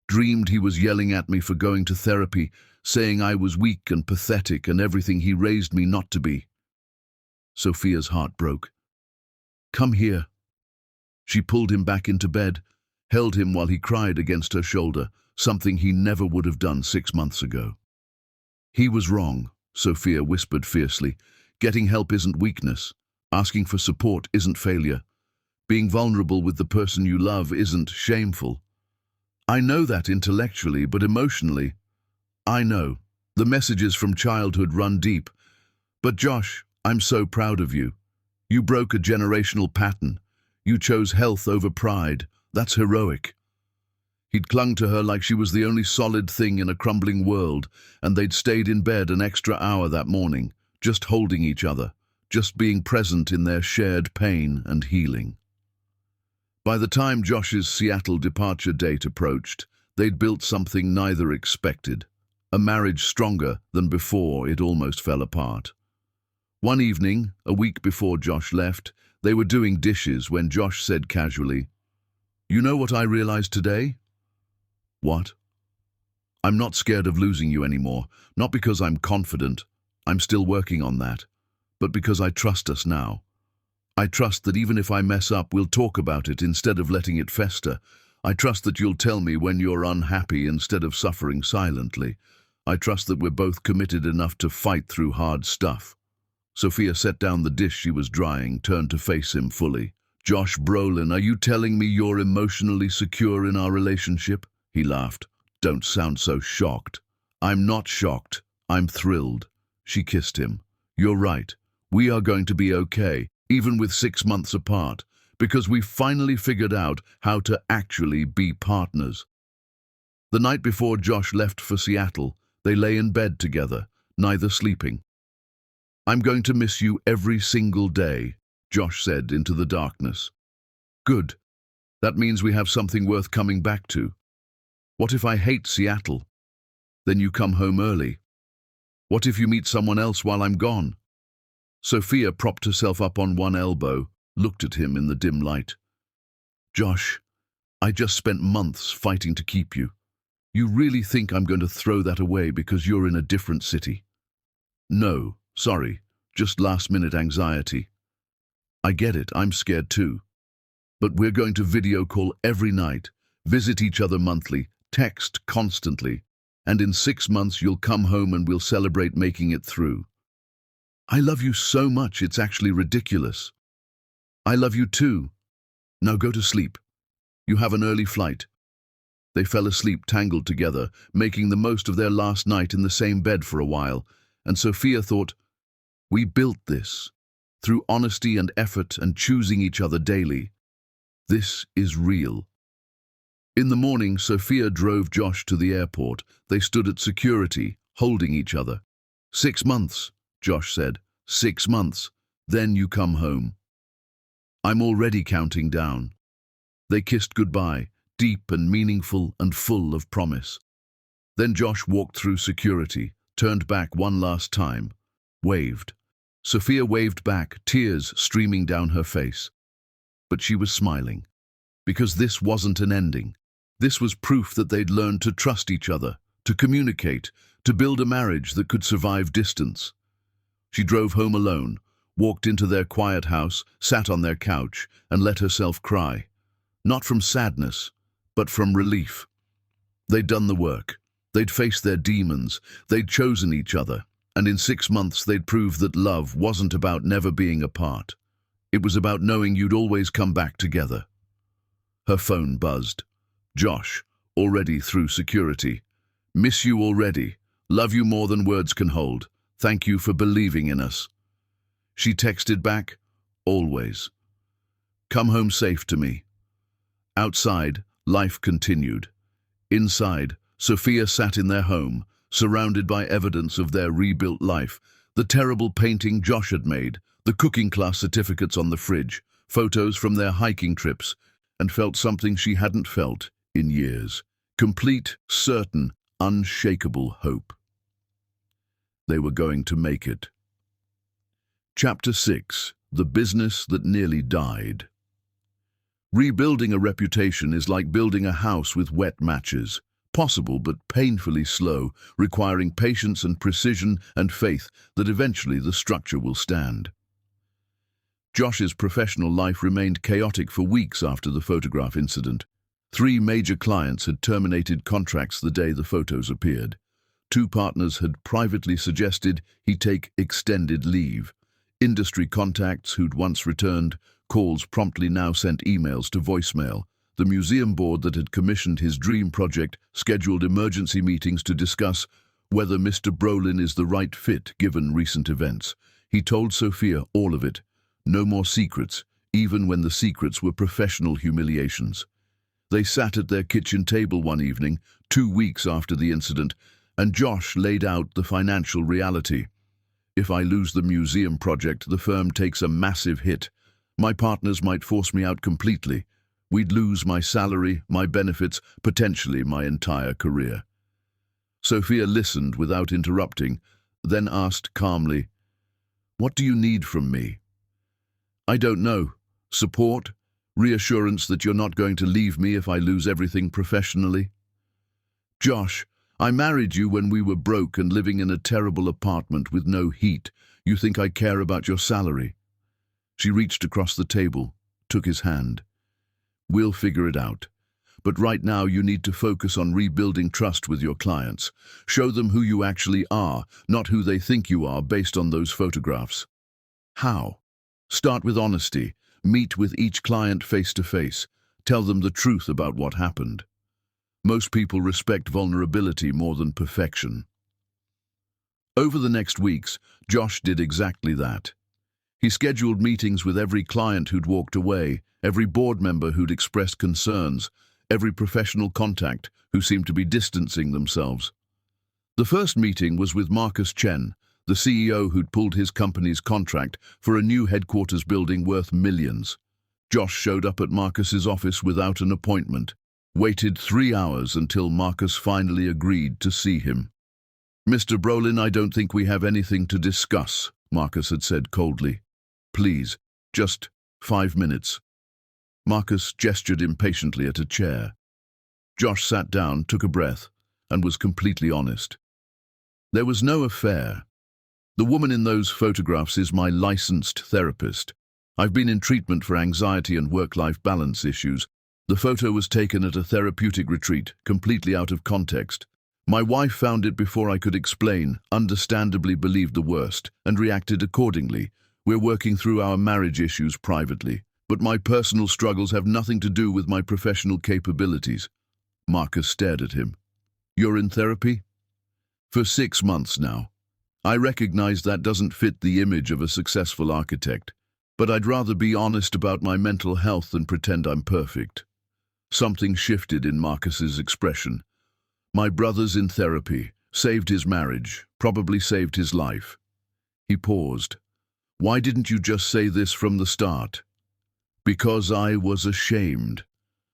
"Dreamed he was yelling at me for going to therapy, saying I was weak and pathetic and everything he raised me not to be." Sophia's heart broke. "Come here." She pulled him back into bed, held him while he cried against her shoulder, something he never would have done 6 months ago. "He was wrong," Sophia whispered fiercely. "Getting help isn't weakness. Asking for support isn't failure. Being vulnerable with the person you love isn't shameful. I know that intellectually, but emotionally, I know. The messages from childhood run deep. But Josh, I'm so proud of you. You broke a generational pattern. You chose health over pride. That's heroic." He'd clung to her like she was the only solid thing in a crumbling world, and they'd stayed in bed an extra hour that morning, just holding each other, just being present in their shared pain and healing. By the time Josh's Seattle departure date approached, they'd built something neither expected, a marriage stronger than before it almost fell apart. One evening, a week before Josh left, they were doing dishes when Josh said casually, "You know what I realized today?" "What?" "I'm not scared of losing you anymore, not because I'm confident, I'm still working on that, but because I trust us now. I trust that even if I mess up, we'll talk about it instead of letting it fester. I trust that you'll tell me when you're unhappy instead of suffering silently. I trust that we're both committed enough to fight through hard stuff." Sophia set down the dish she was drying, turned to face him fully. "Josh Brolin, are you telling me you're emotionally secure in our relationship?" He laughed. "Don't sound so shocked." "I'm not shocked. I'm thrilled." She kissed him. "You're right. We are going to be okay, even with 6 months apart, because we've finally figured out how to actually be partners." The night before Josh left for Seattle, they lay in bed together, neither sleeping. "I'm going to miss you every single day," Josh said into the darkness. "Good. That means we have something worth coming back to. What if I hate Seattle? Then you come home early. What if you meet someone else while I'm gone?" Sophia propped herself up on one elbow, looked at him in the dim light. "Josh, I just spent months fighting to keep you. You really think I'm going to throw that away because you're in a different city?" "No, sorry, just last-minute anxiety. I get it, I'm scared too. But we're going to video call every night, visit each other monthly, text constantly, and in 6 months you'll come home and we'll celebrate making it through. I love you so much, it's actually ridiculous." "I love you too. Now go to sleep. You have an early flight." They fell asleep tangled together, making the most of their last night in the same bed for a while, and Sophia thought, "We built this, through honesty and effort and choosing each other daily. This is real." In the morning, Sophia drove Josh to the airport. They stood at security, holding each other. "6 months, Josh said. 6 months. Then you come home." "I'm already counting down." They kissed goodbye, deep and meaningful and full of promise. Then Josh walked through security, turned back one last time, waved. Sophia waved back, tears streaming down her face. But she was smiling, because this wasn't an ending. This was proof that they'd learned to trust each other, to communicate, to build a marriage that could survive distance. She drove home alone, walked into their quiet house, sat on their couch, and let herself cry. Not from sadness, but from relief. They'd done the work. They'd faced their demons. They'd chosen each other. And in 6 months they'd proved that love wasn't about never being apart. It was about knowing you'd always come back together. Her phone buzzed. "Josh, already through security. Miss you already. Love you more than words can hold. Thank you for believing in us." She texted back, "Always. Come home safe to me." Outside, life continued. Inside, Sophia sat in their home, surrounded by evidence of their rebuilt life, the terrible painting Josh had made, the cooking class certificates on the fridge, photos from their hiking trips, and felt something she hadn't felt in years. Complete, certain, unshakable hope. They were going to make it. Chapter 6. The Business That Nearly Died. Rebuilding a reputation is like building a house with wet matches. Possible but painfully slow, requiring patience and precision and faith that eventually the structure will stand. Josh's professional life remained chaotic for weeks after the photograph incident. 3 major clients had terminated contracts the day the photos appeared. 2 partners had privately suggested he take extended leave. Industry contacts who'd once returned calls promptly now sent emails to voicemail. The museum board that had commissioned his dream project scheduled emergency meetings to discuss whether Mr. Brolin is the right fit given recent events. He told Sophia all of it. No more secrets, even when the secrets were professional humiliations. They sat at their kitchen table one evening, 2 weeks after the incident, and Josh laid out the financial reality. "If I lose the museum project, the firm takes a massive hit. My partners might force me out completely. We'd lose my salary, my benefits, potentially my entire career." Sophia listened without interrupting, then asked calmly, "What do you need from me?" "I don't know. Support? Reassurance that you're not going to leave me if I lose everything professionally?" "Josh, I married you when we were broke and living in a terrible apartment with no heat. You think I care about your salary?" She reached across the table, took his hand. "We'll figure it out. But right now you need to focus on rebuilding trust with your clients. Show them who you actually are, not who they think you are based on those photographs." "How?" "Start with honesty. Meet with each client face to face. Tell them the truth about what happened. Most people respect vulnerability more than perfection." Over the next weeks, Josh did exactly that. He scheduled meetings with every client who'd walked away, every board member who'd expressed concerns, every professional contact who seemed to be distancing themselves. The first meeting was with Marcus Chen, the CEO who'd pulled his company's contract for a new headquarters building worth millions. Josh showed up at Marcus's office without an appointment, waited 3 hours until Marcus finally agreed to see him. "Mr. Brolin, I don't think we have anything to discuss," Marcus had said coldly. "Please, just 5 minutes. Marcus gestured impatiently at a chair. Josh sat down, took a breath, and was completely honest. There was no affair. The woman in those photographs is my licensed therapist. I've been in treatment for anxiety and work-life balance issues. The photo was taken at a therapeutic retreat, completely out of context. My wife found it before I could explain, understandably believed the worst, and reacted accordingly. We're working through our marriage issues privately, but my personal struggles have nothing to do with my professional capabilities. Marcus stared at him. You're in therapy? For 6 months now. I recognize that doesn't fit the image of a successful architect, but I'd rather be honest about my mental health than pretend I'm perfect. Something shifted in Marcus's expression. My brother's in therapy, saved his marriage, probably saved his life. He paused. Why didn't you just say this from the start? Because I was ashamed.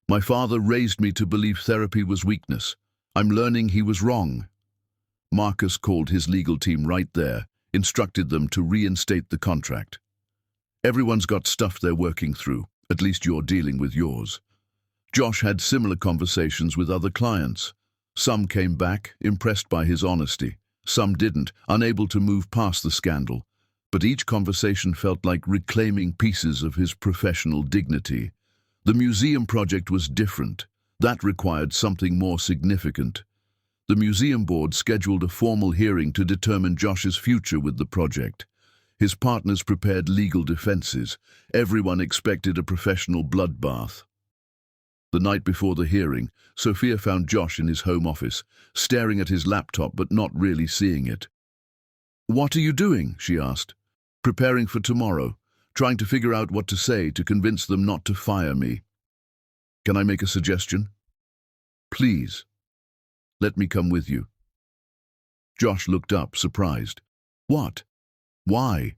My father raised me to believe therapy was weakness. I'm learning he was wrong. Marcus called his legal team right there, instructed them to reinstate the contract. Everyone's got stuff they're working through, at least you're dealing with yours. Josh had similar conversations with other clients. Some came back, impressed by his honesty. Some didn't, unable to move past the scandal. But each conversation felt like reclaiming pieces of his professional dignity. The museum project was different. That required something more significant. The museum board scheduled a formal hearing to determine Josh's future with the project. His partners prepared legal defenses. Everyone expected a professional bloodbath. The night before the hearing, Sophia found Josh in his home office, staring at his laptop but not really seeing it. "What are you doing?" she asked. "Preparing for tomorrow, trying to figure out what to say to convince them not to fire me. Can I make a suggestion? Please, let me come with you." Josh looked up, surprised. "What? Why?"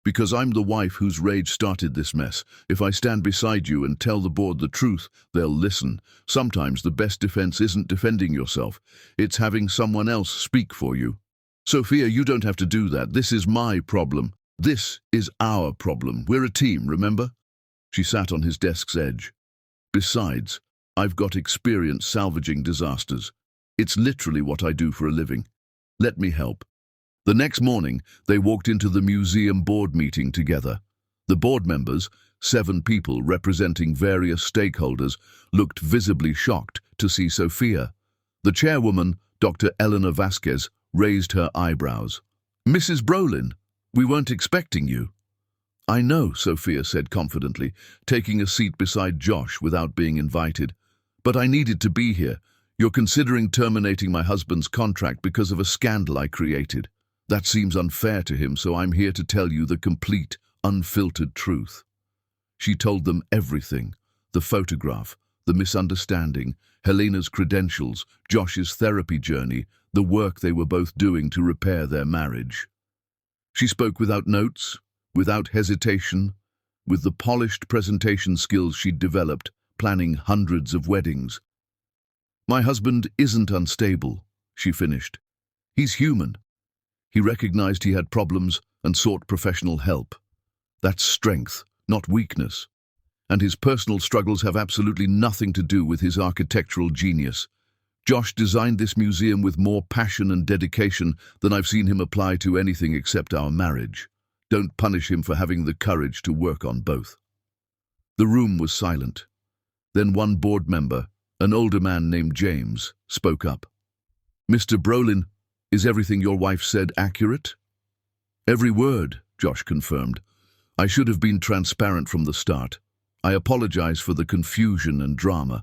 "Because I'm the wife whose rage started this mess. If I stand beside you and tell the board the truth, they'll listen. Sometimes the best defense isn't defending yourself. It's having someone else speak for you. Sophia, you don't have to do that. This is my problem. This is our problem. We're a team, remember?" She sat on his desk's edge. "Besides, I've got experience salvaging disasters. It's literally what I do for a living. Let me help." The next morning, they walked into the museum board meeting together. The board members, 7 people representing various stakeholders, looked visibly shocked to see Sophia. The chairwoman, Dr. Eleanor Vasquez, raised her eyebrows. "Mrs. Brolin, we weren't expecting you." "I know," Sophia said confidently, taking a seat beside Josh without being invited. "But I needed to be here. You're considering terminating my husband's contract because of a scandal I created. That seems unfair to him, so I'm here to tell you the complete, unfiltered truth." She told them everything: the photograph, the misunderstanding, Helena's credentials, Josh's therapy journey, the work they were both doing to repair their marriage. She spoke without notes, without hesitation, with the polished presentation skills she'd developed, planning hundreds of weddings. "My husband isn't unstable," she finished. "He's human. He recognized he had problems and sought professional help. That's strength, not weakness. And his personal struggles have absolutely nothing to do with his architectural genius. Josh designed this museum with more passion and dedication than I've seen him apply to anything except our marriage. Don't punish him for having the courage to work on both." The room was silent. Then one board member, an older man named James, spoke up. "Mr. Brolin, is everything your wife said accurate?" "Every word," Josh confirmed. "I should have been transparent from the start. I apologize for the confusion and drama,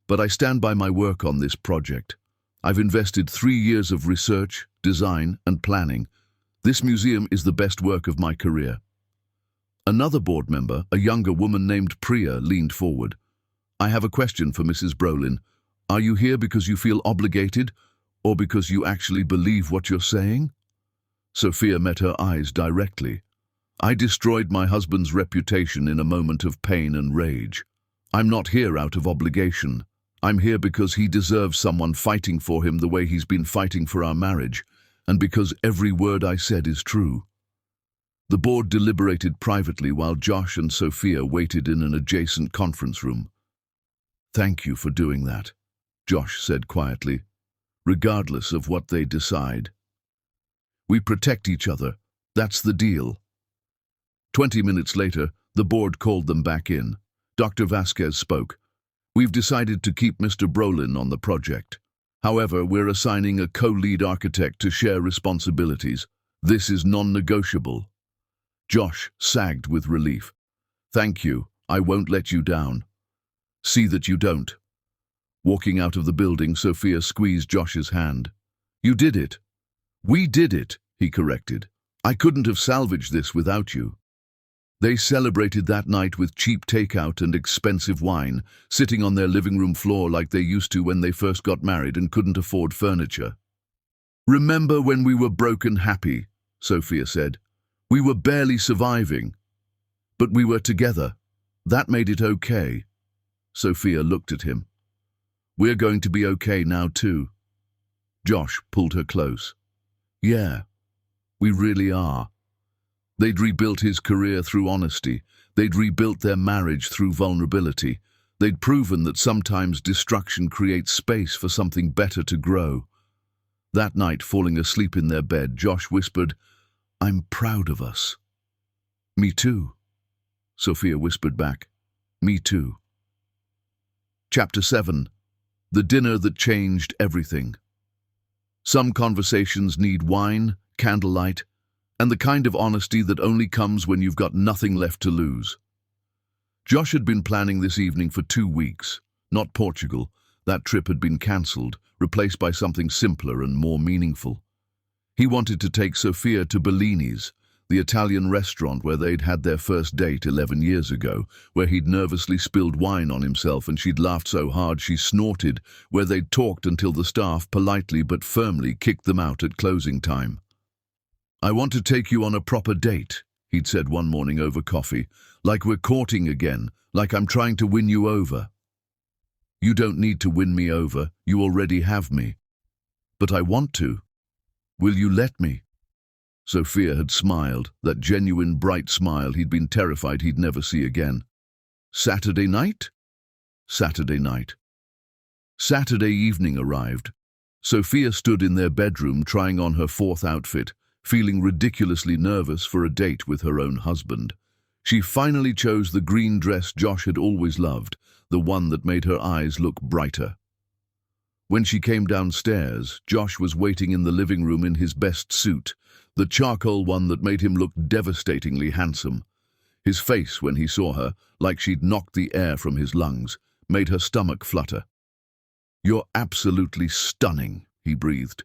but I stand by my work on this project. I've invested 3 years of research, design, and planning. This museum is the best work of my career." Another board member, a younger woman named Priya, leaned forward. "I have a question for Mrs. Brolin. Are you here because you feel obligated, or because you actually believe what you're saying?" Sophia met her eyes directly. "I destroyed my husband's reputation in a moment of pain and rage. I'm not here out of obligation. I'm here because he deserves someone fighting for him the way he's been fighting for our marriage, and because every word I said is true." The board deliberated privately while Josh and Sophia waited in an adjacent conference room. "Thank you for doing that," Josh said quietly, "regardless of what they decide. We protect each other. That's the deal." 20 minutes later, the board called them back in. Dr. Vasquez spoke. "We've decided to keep Mr. Brolin on the project. However, we're assigning a co-lead architect to share responsibilities. This is non-negotiable." Josh sagged with relief. "Thank you. I won't let you down." "See that you don't." Walking out of the building, Sophia squeezed Josh's hand. "You did it." "We did it," he corrected. "I couldn't have salvaged this without you." They celebrated that night with cheap takeout and expensive wine, sitting on their living room floor like they used to when they first got married and couldn't afford furniture. "Remember when we were broken happy," Sophia said. "We were barely surviving. But we were together. That made it okay." Sophia looked at him. "We're going to be okay now too." Josh pulled her close. "Yeah, we really are." They'd rebuilt his career through honesty. They'd rebuilt their marriage through vulnerability. They'd proven that sometimes destruction creates space for something better to grow. That night, falling asleep in their bed, Josh whispered, "I'm proud of us." "Me too," Sophia whispered back. "Me too." Chapter 7. The Dinner That Changed Everything. Some conversations need wine, candlelight, and the kind of honesty that only comes when you've got nothing left to lose. Josh had been planning this evening for 2 weeks. Not Portugal. That trip had been cancelled, replaced by something simpler and more meaningful. He wanted to take Sophia to Bellini's, the Italian restaurant where they'd had their first date 11 years ago, where he'd nervously spilled wine on himself and she'd laughed so hard she snorted, where they'd talked until the staff politely but firmly kicked them out at closing time. "I want to take you on a proper date," he'd said one morning over coffee, "like we're courting again, like I'm trying to win you over." "You don't need to win me over, you already have me." "But I want to. Will you let me?" Sophia had smiled, that genuine bright smile he'd been terrified he'd never see again. "Saturday night?" Saturday night. Saturday evening arrived. Sophia stood in their bedroom trying on her 4th outfit, feeling ridiculously nervous for a date with her own husband. She finally chose the green dress Josh had always loved, the one that made her eyes look brighter. When she came downstairs, Josh was waiting in the living room in his best suit, the charcoal one that made him look devastatingly handsome. His face, when he saw her, like she'd knocked the air from his lungs, made her stomach flutter. "You're absolutely stunning," he breathed.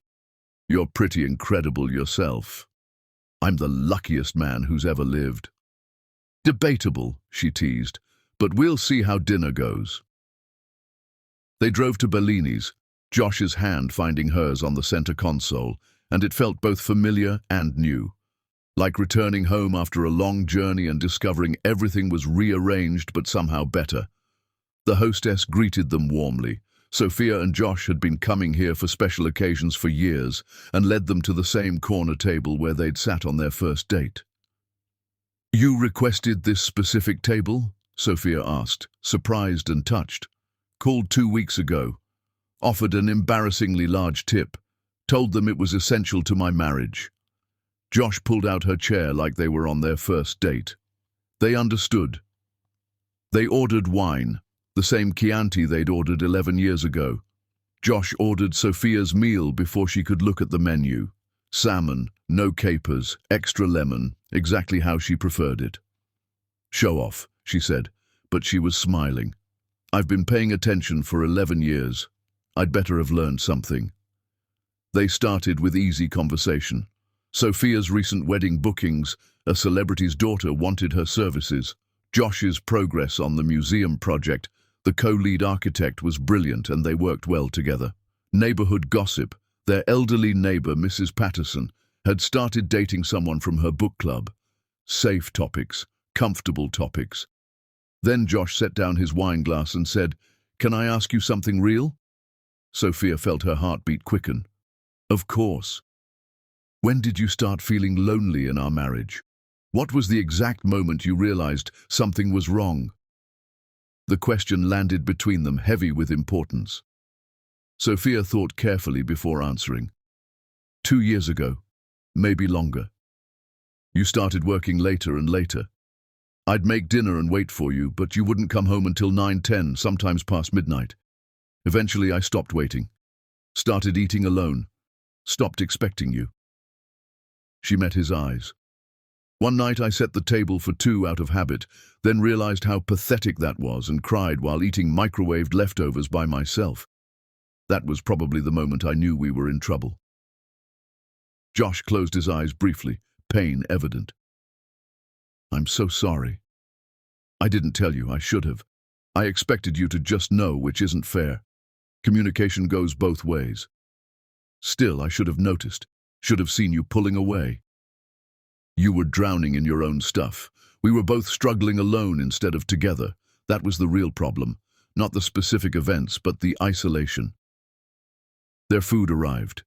"You're pretty incredible yourself. I'm the luckiest man who's ever lived." "Debatable," she teased, "but we'll see how dinner goes." They drove to Bellini's, Josh's hand finding hers on the center console, and it felt both familiar and new. Like returning home after a long journey and discovering everything was rearranged but somehow better. The hostess greeted them warmly. Sophia and Josh had been coming here for special occasions for years and led them to the same corner table where they'd sat on their first date. "You requested this specific table?" Sophia asked, surprised and touched. "Called 2 weeks ago. Offered an embarrassingly large tip. Told them it was essential to my marriage." Josh pulled out her chair like they were on their first date. They understood. They ordered wine, the same Chianti they'd ordered 11 years ago. Josh ordered Sophia's meal before she could look at the menu. Salmon, no capers, extra lemon, exactly how she preferred it. "Show off," she said, but she was smiling. "I've been paying attention for 11 years. I'd better have learned something." They started with easy conversation. Sophia's recent wedding bookings, a celebrity's daughter wanted her services. Josh's progress on the museum project, the co-lead architect was brilliant and they worked well together. Neighborhood gossip, their elderly neighbor, Mrs. Patterson, had started dating someone from her book club. Safe topics, comfortable topics. Then Josh set down his wine glass and said, "Can I ask you something real?" Sophia felt her heartbeat quicken. "Of course." "When did you start feeling lonely in our marriage?" What was the exact moment you realized something was wrong? The question landed between them, heavy with importance. Sophia thought carefully before answering. 2 years ago, maybe longer. You started working later and later. I'd make dinner and wait for you, but you wouldn't come home until 9, 10, sometimes past midnight. Eventually I stopped waiting, started eating alone, stopped expecting you. She met his eyes. One night I set the table for 2 out of habit, then realized how pathetic that was and cried while eating microwaved leftovers by myself. That was probably the moment I knew we were in trouble. Josh closed his eyes briefly, pain evident. I'm so sorry. I didn't tell you, I should have. I expected you to just know, which isn't fair. Communication goes both ways. Still, I should have noticed, should have seen you pulling away. You were drowning in your own stuff. We were both struggling alone instead of together. That was the real problem, not the specific events, but the isolation. Their food arrived.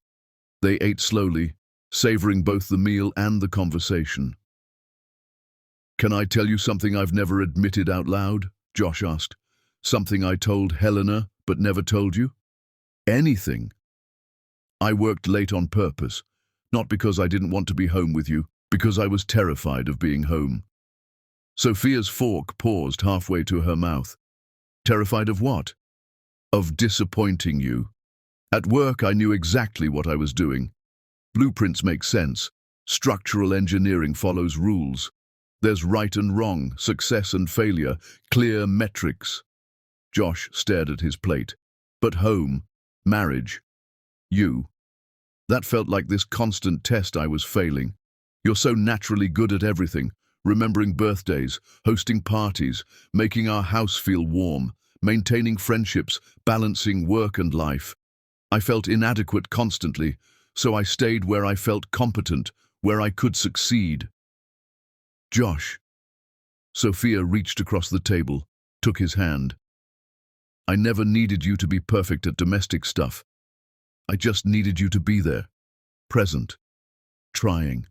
They ate slowly, savoring both the meal and the conversation. Can I tell you something I've never admitted out loud? Josh asked. Something I told Helena, but never told you? Anything. I worked late on purpose, not because I didn't want to be home with you, because I was terrified of being home. Sophia's fork paused halfway to her mouth. Terrified of what? Of disappointing you. At work, I knew exactly what I was doing. Blueprints make sense. Structural engineering follows rules. There's right and wrong, success and failure, clear metrics. Josh stared at his plate. But home, marriage, you. That felt like this constant test I was failing. You're so naturally good at everything, remembering birthdays, hosting parties, making our house feel warm, maintaining friendships, balancing work and life. I felt inadequate constantly, so I stayed where I felt competent, where I could succeed. Josh. Sophia reached across the table, took his hand. I never needed you to be perfect at domestic stuff. I just needed you to be there, present, trying.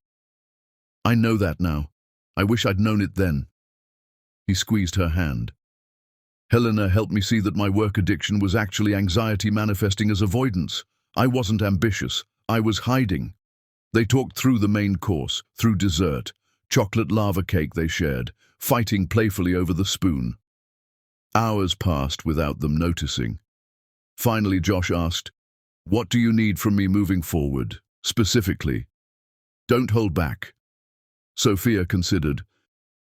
I know that now. I wish I'd known it then. He squeezed her hand. Helena helped me see that my work addiction was actually anxiety manifesting as avoidance. I wasn't ambitious. I was hiding. They talked through the main course, through dessert, chocolate lava cake they shared, fighting playfully over the spoon. Hours passed without them noticing. Finally, Josh asked, "What do you need from me moving forward, specifically? Don't hold back." Sophia considered.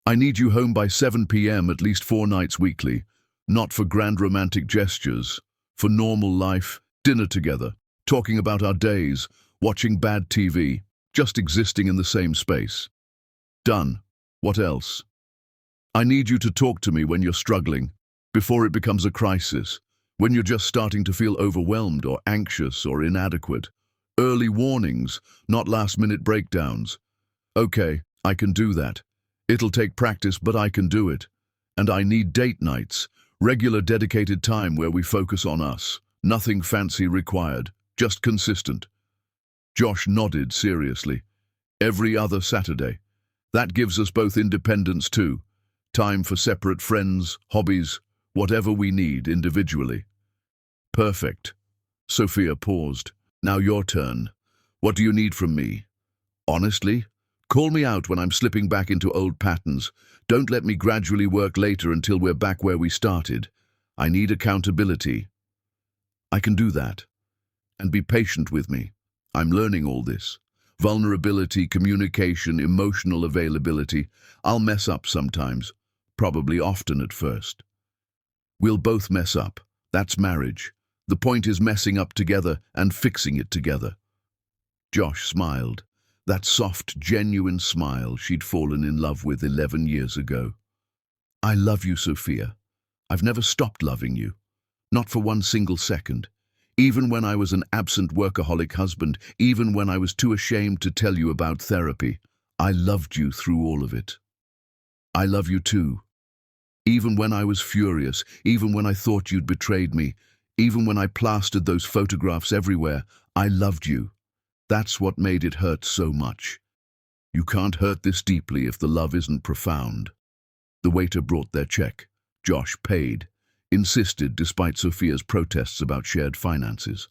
I need you home by 7 p.m. at least 4 nights weekly, not for grand romantic gestures, for normal life, dinner together, talking about our days, watching bad TV, just existing in the same space. Done. What else? I need you to talk to me when you're struggling, before it becomes a crisis, when you're just starting to feel overwhelmed or anxious or inadequate. Early warnings, not last-minute breakdowns. Okay, I can do that. It'll take practice, but I can do it. And I need date nights, regular dedicated time where we focus on us. Nothing fancy required, just consistent. Josh nodded seriously. Every other Saturday. That gives us both independence too. Time for separate friends, hobbies, whatever we need individually. Perfect. Sophia paused. Now your turn. What do you need from me? Honestly? Call me out when I'm slipping back into old patterns. Don't let me gradually work later until we're back where we started. I need accountability. I can do that. And be patient with me. I'm learning all this. Vulnerability, communication, emotional availability. I'll mess up sometimes, probably often at first. We'll both mess up. That's marriage. The point is messing up together and fixing it together. Josh smiled. That soft, genuine smile she'd fallen in love with 11 years ago. I love you, Sophia. I've never stopped loving you. Not for one single second. Even when I was an absent workaholic husband, even when I was too ashamed to tell you about therapy, I loved you through all of it. I love you too. Even when I was furious, even when I thought you'd betrayed me, even when I plastered those photographs everywhere, I loved you. That's what made it hurt so much. You can't hurt this deeply if the love isn't profound. The waiter brought their check. Josh paid, insisted despite Sophia's protests about shared finances.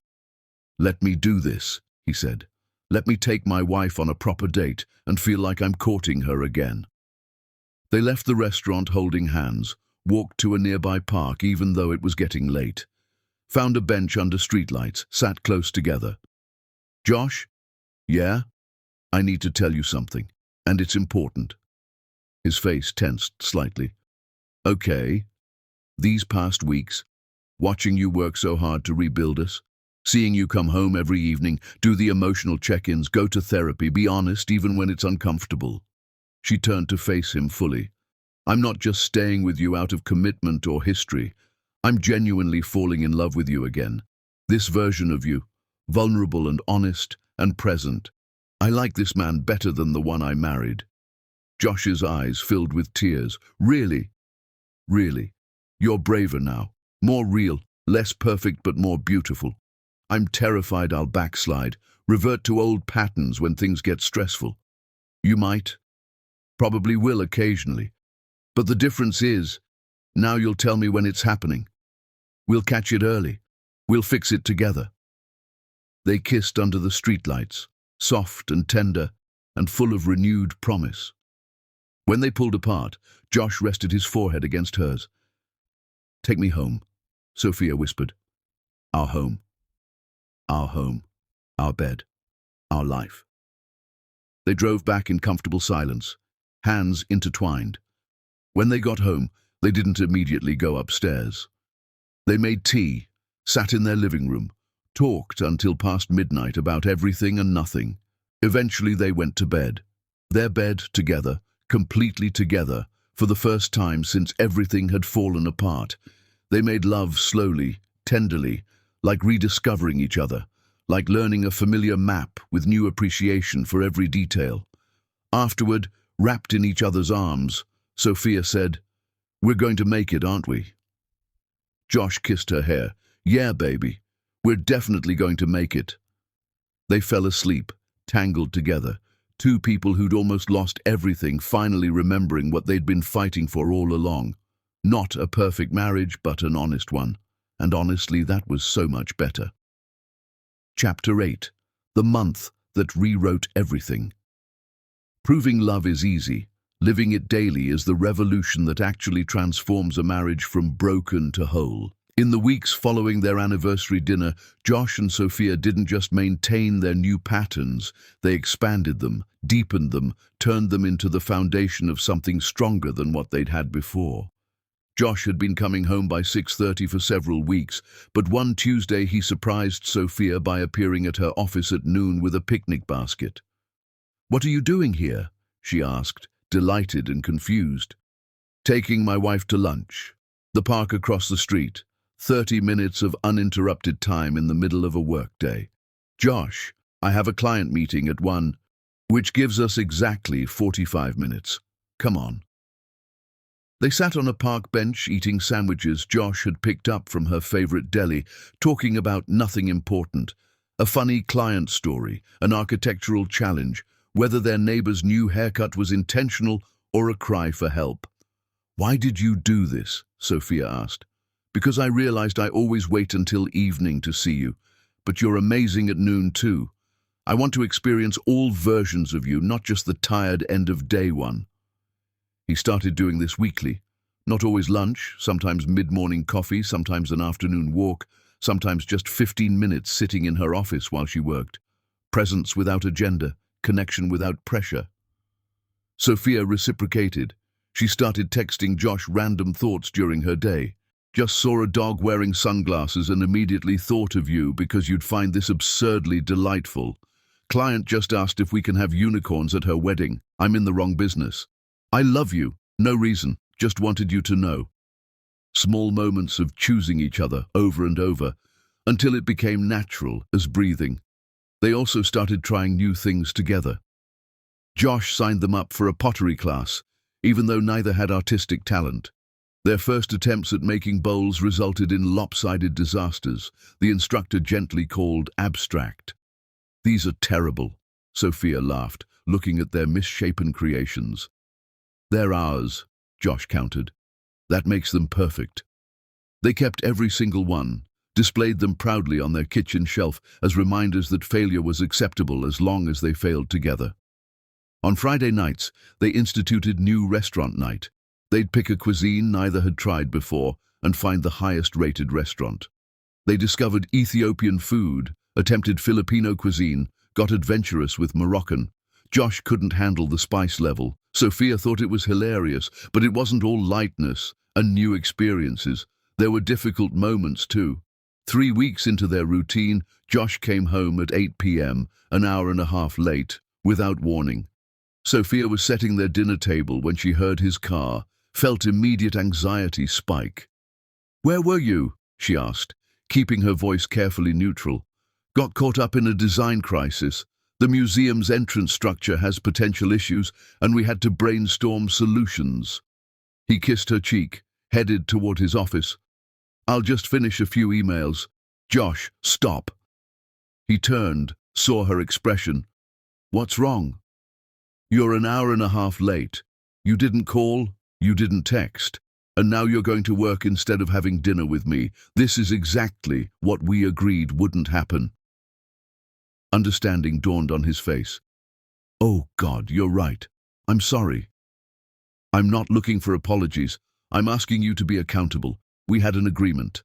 "Let me do this," he said. "Let me take my wife on a proper date and feel like I'm courting her again." They left the restaurant holding hands, walked to a nearby park even though it was getting late, found a bench under streetlights, sat close together. "Josh? Yeah? I need to tell you something, and it's important." His face tensed slightly. "Okay. These past weeks, watching you work so hard to rebuild us, seeing you come home every evening, do the emotional check-ins, go to therapy, be honest even when it's uncomfortable." She turned to face him fully. "I'm not just staying with you out of commitment or history. I'm genuinely falling in love with you again. This version of you, vulnerable and honest and present. I like this man better than the one I married." Josh's eyes filled with tears. "Really? Really? You're braver now, more real, less perfect but more beautiful. I'm terrified I'll backslide, revert to old patterns when things get stressful. You might, probably will occasionally. But the difference is, now you'll tell me when it's happening. We'll catch it early. We'll fix it together." They kissed under the streetlights, soft and tender and full of renewed promise. When they pulled apart, Josh rested his forehead against hers. "Take me home," Sophia whispered. "Our home. Our home. Our bed. Our life." They drove back in comfortable silence, hands intertwined. When they got home, they didn't immediately go upstairs. They made tea, sat in their living room, talked until past midnight about everything and nothing. Eventually they went to bed. Their bed together, completely together, for the first time since everything had fallen apart. They made love slowly, tenderly, like rediscovering each other, like learning a familiar map with new appreciation for every detail. Afterward, wrapped in each other's arms, Sophia said, "We're going to make it, aren't we?" Josh kissed her hair. "Yeah, baby. We're definitely going to make it." They fell asleep, tangled together, two people who'd almost lost everything finally remembering what they'd been fighting for all along. Not a perfect marriage, but an honest one. And honestly, that was so much better. Chapter 8. The month that rewrote everything. Proving love is easy. Living it daily is the revolution that actually transforms a marriage from broken to whole. In the weeks following their anniversary dinner, Josh and Sophia didn't just maintain their new patterns, they expanded them, deepened them, turned them into the foundation of something stronger than what they'd had before. Josh had been coming home by 6:30 for several weeks, but one Tuesday he surprised Sophia by appearing at her office at noon with a picnic basket. "What are you doing here?" she asked, delighted and confused. "Taking my wife to lunch. The park across the street. 30 minutes of uninterrupted time in the middle of a workday. Josh, I have a client meeting at 1, which gives us exactly 45 minutes. Come on." They sat on a park bench eating sandwiches Josh had picked up from her favorite deli, talking about nothing important, a funny client story, an architectural challenge, whether their neighbor's new haircut was intentional or a cry for help. "Why did you do this?" Sophia asked. "Because I realized I always wait until evening to see you, but you're amazing at noon too. I want to experience all versions of you, not just the tired end-of-day one." He started doing this weekly. Not always lunch, sometimes mid-morning coffee, sometimes an afternoon walk, sometimes just 15 minutes sitting in her office while she worked. Presence without agenda, connection without pressure. Sophia reciprocated. She started texting Josh random thoughts during her day. "Just saw a dog wearing sunglasses and immediately thought of you because you'd find this absurdly delightful. Client just asked if we can have unicorns at her wedding. I'm in the wrong business. I love you. No reason. Just wanted you to know." Small moments of choosing each other over and over, until it became natural as breathing. They also started trying new things together. Josh signed them up for a pottery class, even though neither had artistic talent. Their first attempts at making bowls resulted in lopsided disasters, the instructor gently called abstract. "These are terrible," Sophia laughed, looking at their misshapen creations. "They're ours," Josh countered. "That makes them perfect." They kept every single one, displayed them proudly on their kitchen shelf as reminders that failure was acceptable as long as they failed together. On Friday nights, they instituted new restaurant night. They'd pick a cuisine neither had tried before and find the highest-rated restaurant. They discovered Ethiopian food, attempted Filipino cuisine, got adventurous with Moroccan. Josh couldn't handle the spice level. Sophia thought it was hilarious, but it wasn't all lightness and new experiences. There were difficult moments too. 3 weeks into their routine, Josh came home at 8 p.m., an hour and a half late, without warning. Sophia was setting their dinner table when she heard his car, felt immediate anxiety spike. "Where were you?" she asked, keeping her voice carefully neutral. "Got caught up in a design crisis. The museum's entrance structure has potential issues, and we had to brainstorm solutions." He kissed her cheek, headed toward his office. "I'll just finish a few emails." "Josh, stop." He turned, saw her expression. "What's wrong?" "You're an hour and a half late. You didn't call, you didn't text, and now you're going to work instead of having dinner with me. This is exactly what we agreed wouldn't happen." Understanding dawned on his face. "Oh God, you're right. I'm sorry." "I'm not looking for apologies. I'm asking you to be accountable. We had an agreement."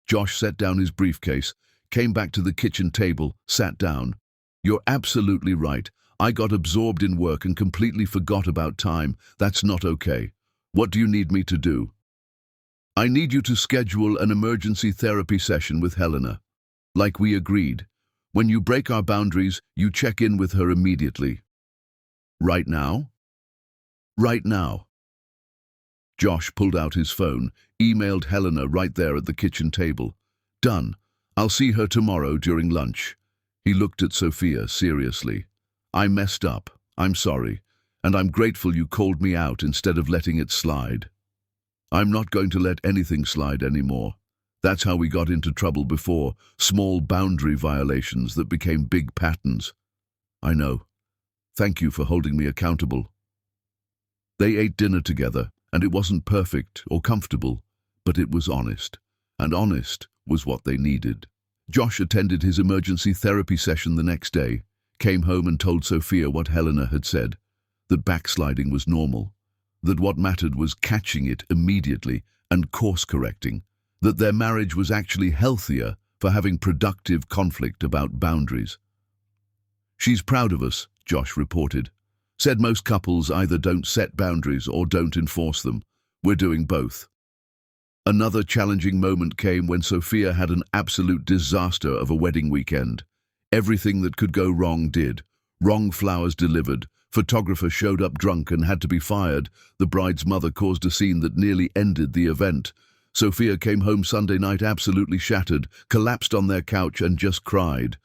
Josh set down his briefcase, came back to the kitchen table, sat down. "You're absolutely right. I got absorbed in work and completely forgot about time. That's not okay. What do you need me to do?" "I need you to schedule an emergency therapy session with Helena. Like we agreed. When you break our boundaries, you check in with her immediately." "Right now?" "Right now." Josh pulled out his phone, emailed Helena right there at the kitchen table. "Done. I'll see her tomorrow during lunch." He looked at Sophia seriously. "I messed up. I'm sorry. And I'm grateful you called me out instead of letting it slide. I'm not going to let anything slide anymore. That's how we got into trouble before, small boundary violations that became big patterns. I know. Thank you for holding me accountable." They ate dinner together, and it wasn't perfect or comfortable, but it was honest. And honest was what they needed. Josh attended his emergency therapy session the next day, came home and told Sophia what Helena had said, that backsliding was normal, that what mattered was catching it immediately and course-correcting, that their marriage was actually healthier for having productive conflict about boundaries. "She's proud of us," Josh reported. "Said most couples either don't set boundaries or don't enforce them. We're doing both." Another challenging moment came when Sophia had an absolute disaster of a wedding weekend. Everything that could go wrong did. Wrong flowers delivered. Photographer showed up drunk and had to be fired. The bride's mother caused a scene that nearly ended the event. Sophia came home Sunday night absolutely shattered, collapsed on their couch and just cried.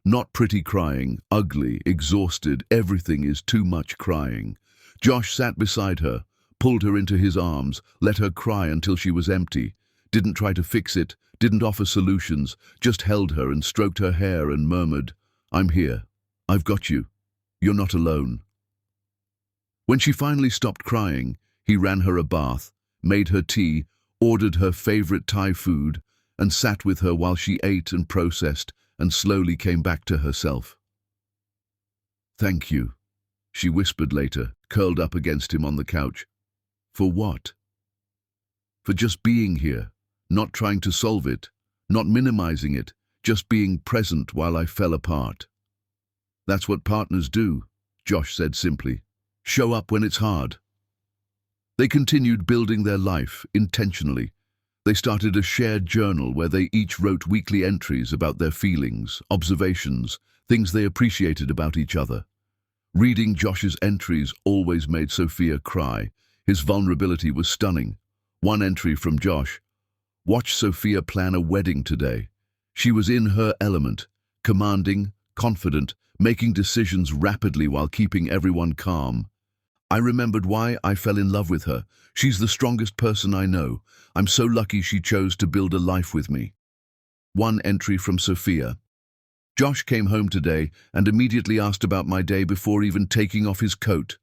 Not pretty crying, ugly, exhausted, everything is too much crying. Josh sat beside her, pulled her into his arms, let her cry until she was empty. Didn't try to fix it, didn't offer solutions, just held her and stroked her hair and murmured, "I'm here. I've got you. You're not alone." When she finally stopped crying, he ran her a bath, made her tea, ordered her favorite Thai food, and sat with her while she ate and processed and slowly came back to herself. "Thank you," she whispered later, curled up against him on the couch. "For what?" "For just being here, not trying to solve it, not minimizing it, just being present while I fell apart." "That's what partners do," Josh said simply. "Show up when it's hard." They continued building their life intentionally. They started a shared journal where they each wrote weekly entries about their feelings, observations, things they appreciated about each other. Reading Josh's entries always made Sophia cry. His vulnerability was stunning. One entry from Josh: "Watch Sophia plan a wedding today. She was in her element, commanding, confident, making decisions rapidly while keeping everyone calm. I remembered why I fell in love with her. She's the strongest person I know. I'm so lucky she chose to build a life with me." One entry from Sophia: Josh came home today and immediately asked about my day before even taking off his coat.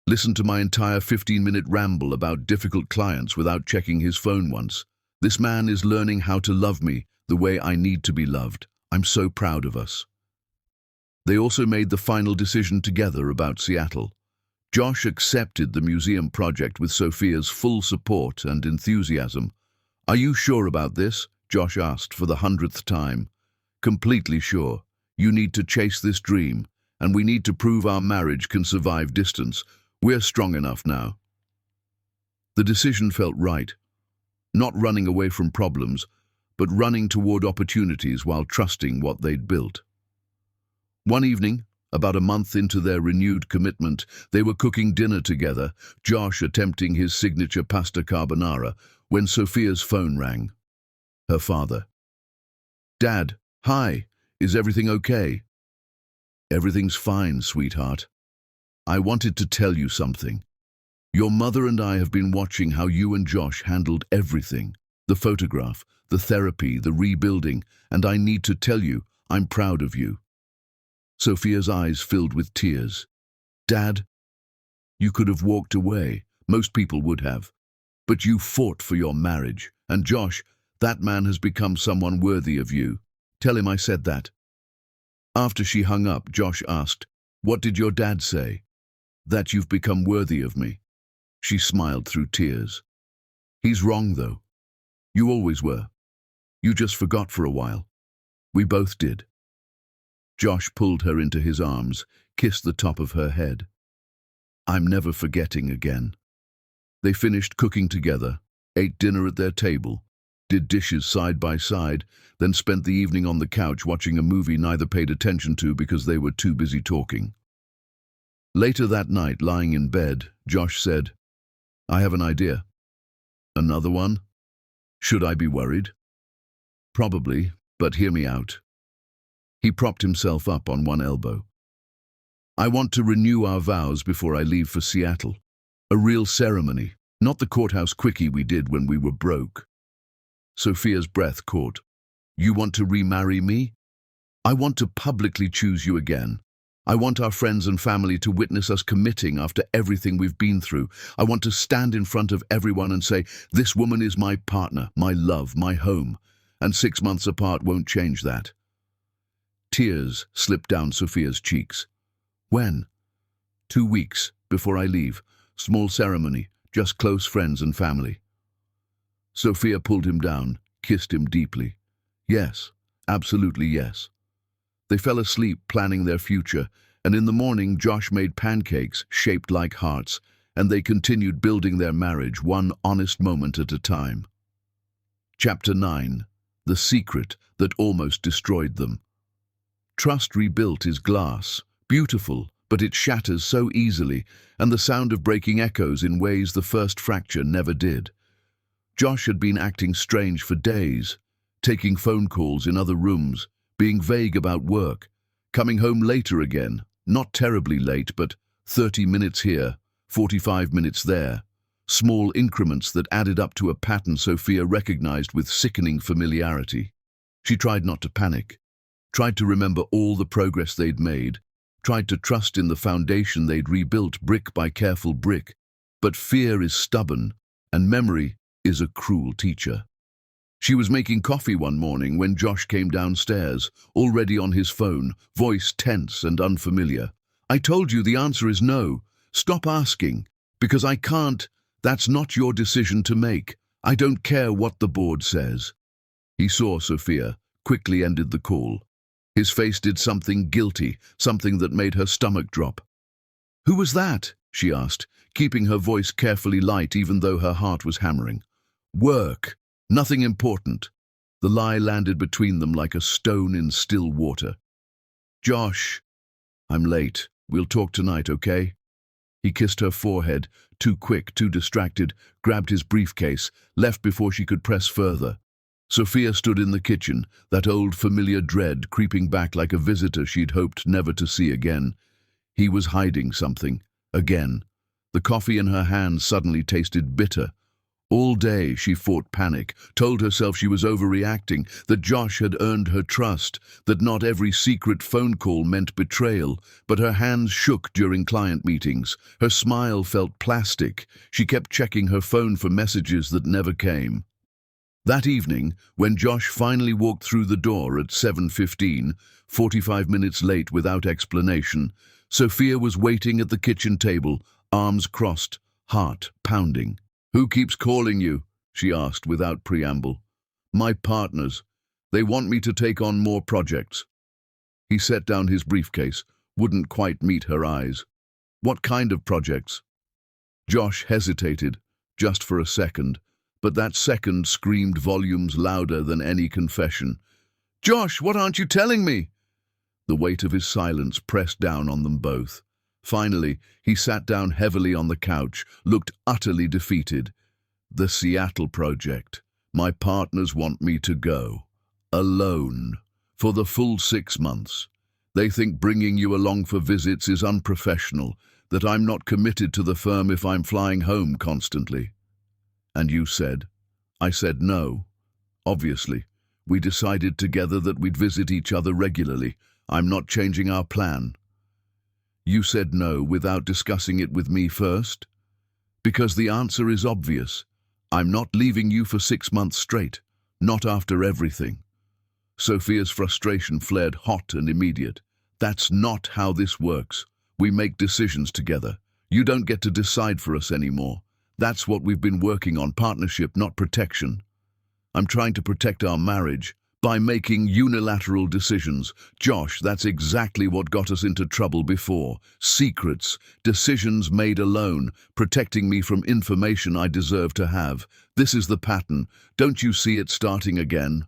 Listened to my entire 15-minute ramble about difficult clients without checking his phone once. This man is learning how to love me the way I need to be loved. I'm so proud of us. They also made the final decision together about Seattle. Josh accepted the museum project with Sophia's full support and enthusiasm. "Are you sure about this?" Josh asked for the 100th time. "Completely sure. You need to chase this dream, and we need to prove our marriage can survive distance. We're strong enough now." The decision felt right. Not running away from problems, but running toward opportunities while trusting what they'd built. One evening, about a month into their renewed commitment, they were cooking dinner together, Josh attempting his signature pasta carbonara, when Sophia's phone rang. Her father. "Dad, hi, is everything okay?" "Everything's fine, sweetheart. I wanted to tell you something. Your mother and I have been watching how you and Josh handled everything. The photograph, the therapy, the rebuilding, and I need to tell you, I'm proud of you." Sophia's eyes filled with tears. "Dad, you could have walked away. Most people would have. But you fought for your marriage. And Josh, that man has become someone worthy of you. Tell him I said that." After she hung up, Josh asked, "What did your dad say?" "That you've become worthy of me." She smiled through tears. "He's wrong, though. You always were. You just forgot for a while. We both did." Josh pulled her into his arms, kissed the top of her head. "I'm never forgetting again." They finished cooking together, ate dinner at their table, did dishes side by side, then spent the evening on the couch watching a movie neither paid attention to because they were too busy talking. Later that night, lying in bed, Josh said, "I have an idea." "Another one? Should I be worried?" "Probably, but hear me out." He propped himself up on one elbow. "I want to renew our vows before I leave for Seattle. A real ceremony, not the courthouse quickie we did when we were broke." Sophia's breath caught. "You want to remarry me?" "I want to publicly choose you again. I want our friends and family to witness us committing after everything we've been through. I want to stand in front of everyone and say, 'This woman is my partner, my love, my home,' and 6 months apart won't change that." Tears slipped down Sophia's cheeks. "When?" "2 weeks, before I leave. Small ceremony, just close friends and family." Sophia pulled him down, kissed him deeply. "Yes, absolutely yes." They fell asleep planning their future, and in the morning Josh made pancakes shaped like hearts, and they continued building their marriage one honest moment at a time. Chapter 9. The Secret That Almost Destroyed Them. Trust rebuilt is glass, beautiful, but it shatters so easily, and the sound of breaking echoes in ways the first fracture never did. Josh had been acting strange for days, taking phone calls in other rooms, being vague about work, coming home later again, not terribly late, but 30 minutes here, 45 minutes there. Small increments that added up to a pattern Sophia recognized with sickening familiarity. She tried not to panic, tried to remember all the progress they'd made, tried to trust in the foundation they'd rebuilt brick by careful brick. But fear is stubborn, and memory is a cruel teacher. She was making coffee one morning when Josh came downstairs, already on his phone, voice tense and unfamiliar. "I told you the answer is no. Stop asking, because I can't. That's not your decision to make. I don't care what the board says." He saw Sophia, quickly ended the call. His face did something guilty, something that made her stomach drop. "Who was that?" she asked, keeping her voice carefully light even though her heart was hammering. "Work. Nothing important." The lie landed between them like a stone in still water. "Josh, I'm late. We'll talk tonight, okay?" He kissed her forehead, too quick, too distracted, grabbed his briefcase, left before she could press further. Sophia stood in the kitchen, that old familiar dread creeping back like a visitor she'd hoped never to see again. He was hiding something, again. The coffee in her hand suddenly tasted bitter, All day she fought panic, told herself she was overreacting, that Josh had earned her trust, that not every secret phone call meant betrayal, but her hands shook during client meetings. Her smile felt plastic. She kept checking her phone for messages that never came. That evening, when Josh finally walked through the door at 7:15, 45 minutes late without explanation, Sophia was waiting at the kitchen table, arms crossed, heart pounding. "Who keeps calling you?" she asked without preamble. "My partners. They want me to take on more projects." He set down his briefcase, wouldn't quite meet her eyes. "What kind of projects?" Josh hesitated, just for a second, but that second screamed volumes louder than any confession. "Josh, what aren't you telling me?" The weight of his silence pressed down on them both. Finally, he sat down heavily on the couch, looked utterly defeated. "The Seattle project. My partners want me to go. Alone. For the full 6 months. They think bringing you along for visits is unprofessional, that I'm not committed to the firm if I'm flying home constantly." "And you said?" "I said no. Obviously. We decided together that we'd visit each other regularly. I'm not changing our plan." "You said no without discussing it with me first?" "Because the answer is obvious. I'm not leaving you for 6 months straight. Not after everything." Sophia's frustration flared hot and immediate. "That's not how this works. We make decisions together. You don't get to decide for us anymore. That's what we've been working on, partnership, not protection. I'm trying to protect our marriage by making unilateral decisions. Josh, that's exactly what got us into trouble before. Secrets, decisions made alone, protecting me from information I deserve to have. This is the pattern. Don't you see it starting again?"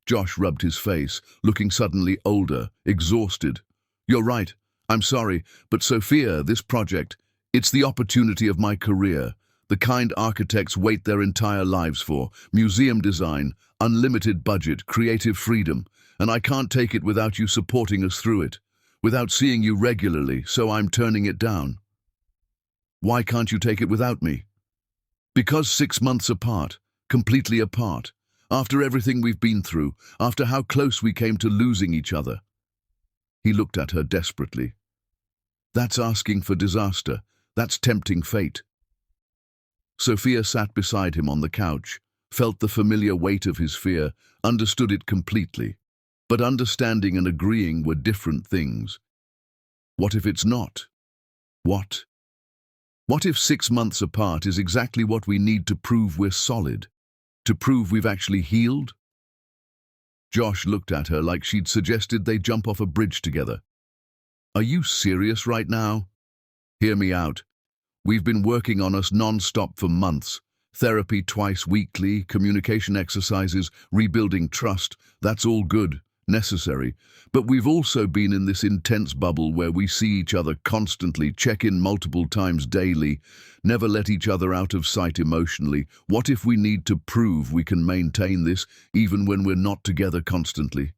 Josh rubbed his face, looking suddenly older, exhausted. "You're right. I'm sorry, but Sophia, this project, it's the opportunity of my career. The kind architects wait their entire lives for. Museum design, unlimited budget, creative freedom. And I can't take it without you supporting us through it. Without seeing you regularly, so I'm turning it down." "Why can't you take it without me?" "Because 6 months apart, completely apart. After everything we've been through, after how close we came to losing each other." He looked at her desperately. "That's asking for disaster. That's tempting fate." Sophia sat beside him on the couch, felt the familiar weight of his fear, understood it completely. But understanding and agreeing were different things. What if it's not? What? What if 6 months apart is exactly what we need to prove we're solid? To prove we've actually healed? Josh looked at her like she'd suggested they jump off a bridge together. "Are you serious right now?" "Hear me out. We've been working on us non-stop for months. Therapy twice weekly, communication exercises, rebuilding trust. That's all good, necessary. But we've also been in this intense bubble where we see each other constantly, check in multiple times daily, never let each other out of sight emotionally. What if we need to prove we can maintain this even when we're not together constantly?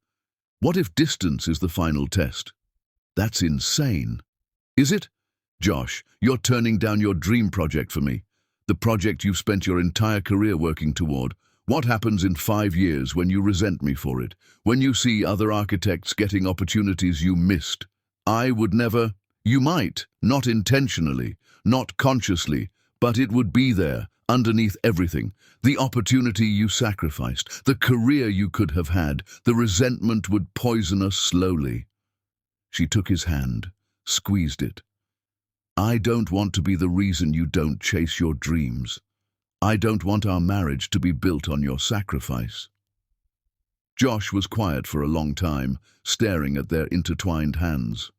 What if distance is the final test? That's insane. Is it? Josh, you're turning down your dream project for me. The project you've spent your entire career working toward. What happens in 5 years when you resent me for it? When you see other architects getting opportunities you missed? I would never. You might, not intentionally, not consciously, but it would be there, underneath everything. The opportunity you sacrificed, the career you could have had, the resentment would poison us slowly. She took his hand, squeezed it. I don't want to be the reason you don't chase your dreams. I don't want our marriage to be built on your sacrifice. Josh was quiet for a long time, staring at their intertwined hands.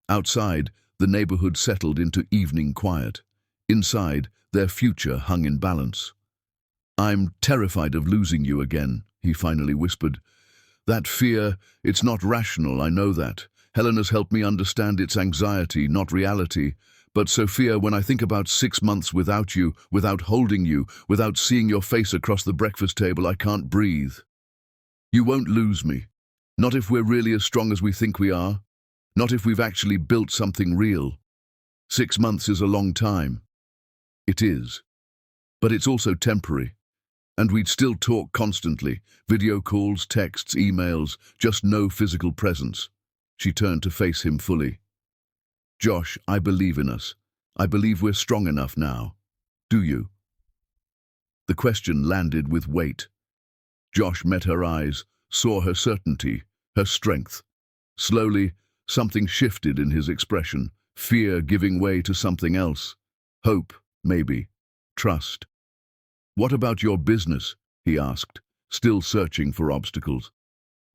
Outside, the neighborhood settled into evening quiet. Inside, their future hung in balance. I'm terrified of losing you again, he finally whispered. That fear, it's not rational, I know that. Helen has helped me understand it's anxiety, not reality. But Sophia, when I think about 6 months without you, without holding you, without seeing your face across the breakfast table, I can't breathe. You won't lose me. Not if we're really as strong as we think we are. Not if we've actually built something real. 6 months is a long time. It is. But it's also temporary. And we'd still talk constantly, video calls, texts, emails, just no physical presence. She turned to face him fully. Josh, I believe in us. I believe we're strong enough now. Do you? The question landed with weight. Josh met her eyes, saw her certainty, her strength. Slowly, something shifted in his expression, fear giving way to something else. Hope, maybe. Trust. What about your business? He asked, still searching for obstacles.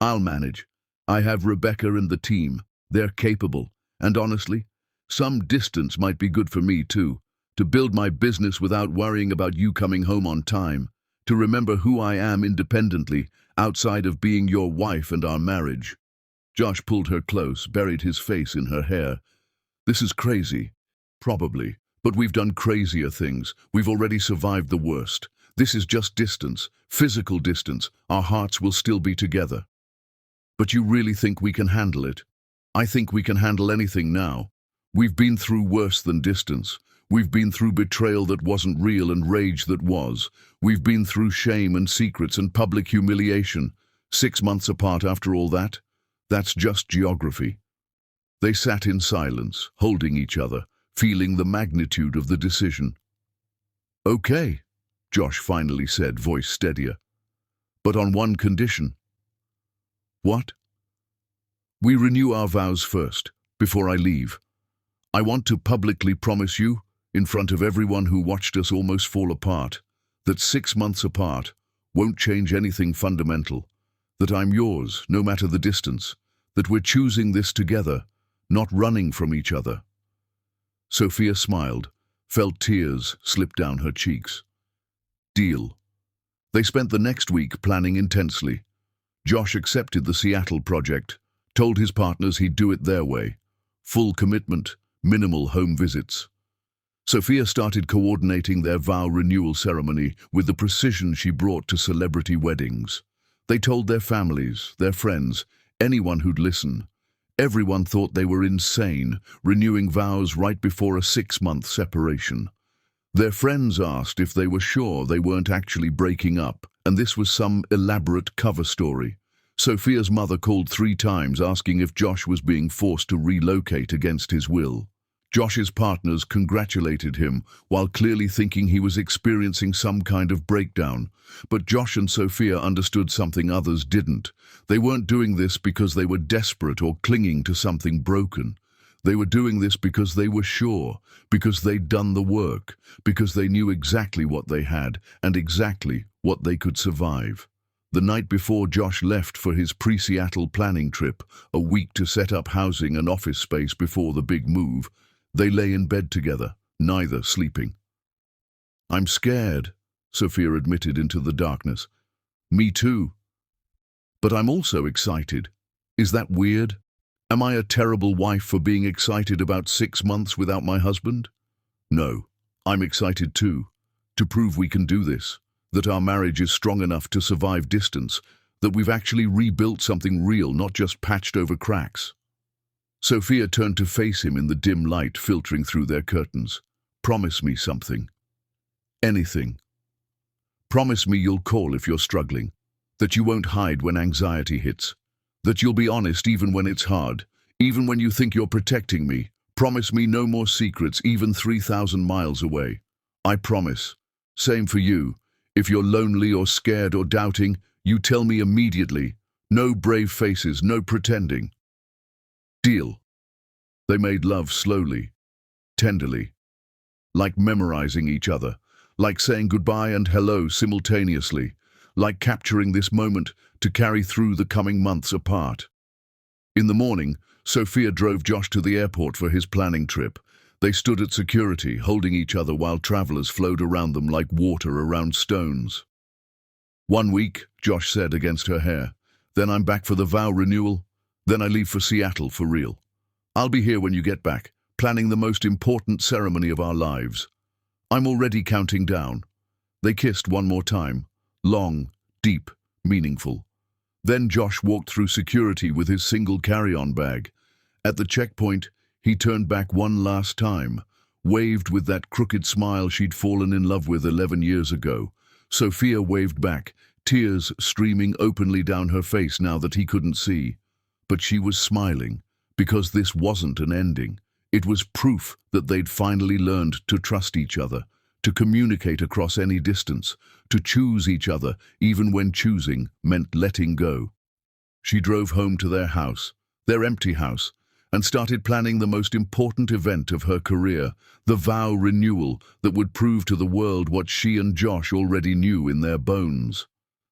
I'll manage. I have Rebecca and the team. They're capable. And honestly, some distance might be good for me too. To build my business without worrying about you coming home on time. To remember who I am independently, outside of being your wife and our marriage. Josh pulled her close, buried his face in her hair. This is crazy. Probably. But we've done crazier things. We've already survived the worst. This is just distance, physical distance. Our hearts will still be together. But you really think we can handle it? I think we can handle anything now. We've been through worse than distance. We've been through betrayal that wasn't real and rage that was. We've been through shame and secrets and public humiliation. 6 months apart after all that? That's just geography. They sat in silence, holding each other, feeling the magnitude of the decision. Okay, Josh finally said, voice steadier. But on one condition. What? We renew our vows first, before I leave. I want to publicly promise you, in front of everyone who watched us almost fall apart, that 6 months apart won't change anything fundamental. That I'm yours, no matter the distance. That we're choosing this together, not running from each other. Sophia smiled, felt tears slip down her cheeks. Deal. They spent the next week planning intensely. Josh accepted the Seattle project, told his partners he'd do it their way. Full commitment, minimal home visits. Sophia started coordinating their vow renewal ceremony with the precision she brought to celebrity weddings. They told their families, their friends, anyone who'd listen. Everyone thought they were insane, renewing vows right before a 6-month separation. Their friends asked if they were sure they weren't actually breaking up, and this was some elaborate cover story. Sophia's mother called 3 times asking if Josh was being forced to relocate against his will. Josh's partners congratulated him while clearly thinking he was experiencing some kind of breakdown. But Josh and Sophia understood something others didn't. They weren't doing this because they were desperate or clinging to something broken. They were doing this because they were sure, because they'd done the work, because they knew exactly what they had and exactly what they could survive. The night before Josh left for his pre-Seattle planning trip, a week to set up housing and office space before the big move, they lay in bed together, neither sleeping. I'm scared, Sophia admitted into the darkness. Me too. But I'm also excited. Is that weird? Am I a terrible wife for being excited about 6 months without my husband? No, I'm excited too, to prove we can do this, that our marriage is strong enough to survive distance, that we've actually rebuilt something real, not just patched over cracks. Sophia turned to face him in the dim light filtering through their curtains. Promise me something. Anything. Promise me you'll call if you're struggling, that you won't hide when anxiety hits, that you'll be honest even when it's hard, even when you think you're protecting me. Promise me no more secrets, even 3,000 miles away. I promise. Same for you. If you're lonely or scared or doubting, you tell me immediately. No brave faces, no pretending. Deal. They made love slowly, tenderly, like memorizing each other, like saying goodbye and hello simultaneously, like capturing this moment to carry through the coming months apart. In the morning, Sophia drove Josh to the airport for his planning trip. They stood at security, holding each other while travelers flowed around them like water around stones. 1 week, Josh said against her hair. Then I'm back for the vow renewal. Then I leave for Seattle for real. I'll be here when you get back, planning the most important ceremony of our lives. I'm already counting down. They kissed one more time. Long, deep, meaningful. Then Josh walked through security with his single carry-on bag. At the checkpoint, he turned back one last time, waved with that crooked smile she'd fallen in love with 11 years ago. Sophia waved back, tears streaming openly down her face now that he couldn't see. But she was smiling, because this wasn't an ending. It was proof that they'd finally learned to trust each other, to communicate across any distance, to choose each other even when choosing meant letting go. She drove home to their house, their empty house, and started planning the most important event of her career, the vow renewal that would prove to the world what she and Josh already knew in their bones.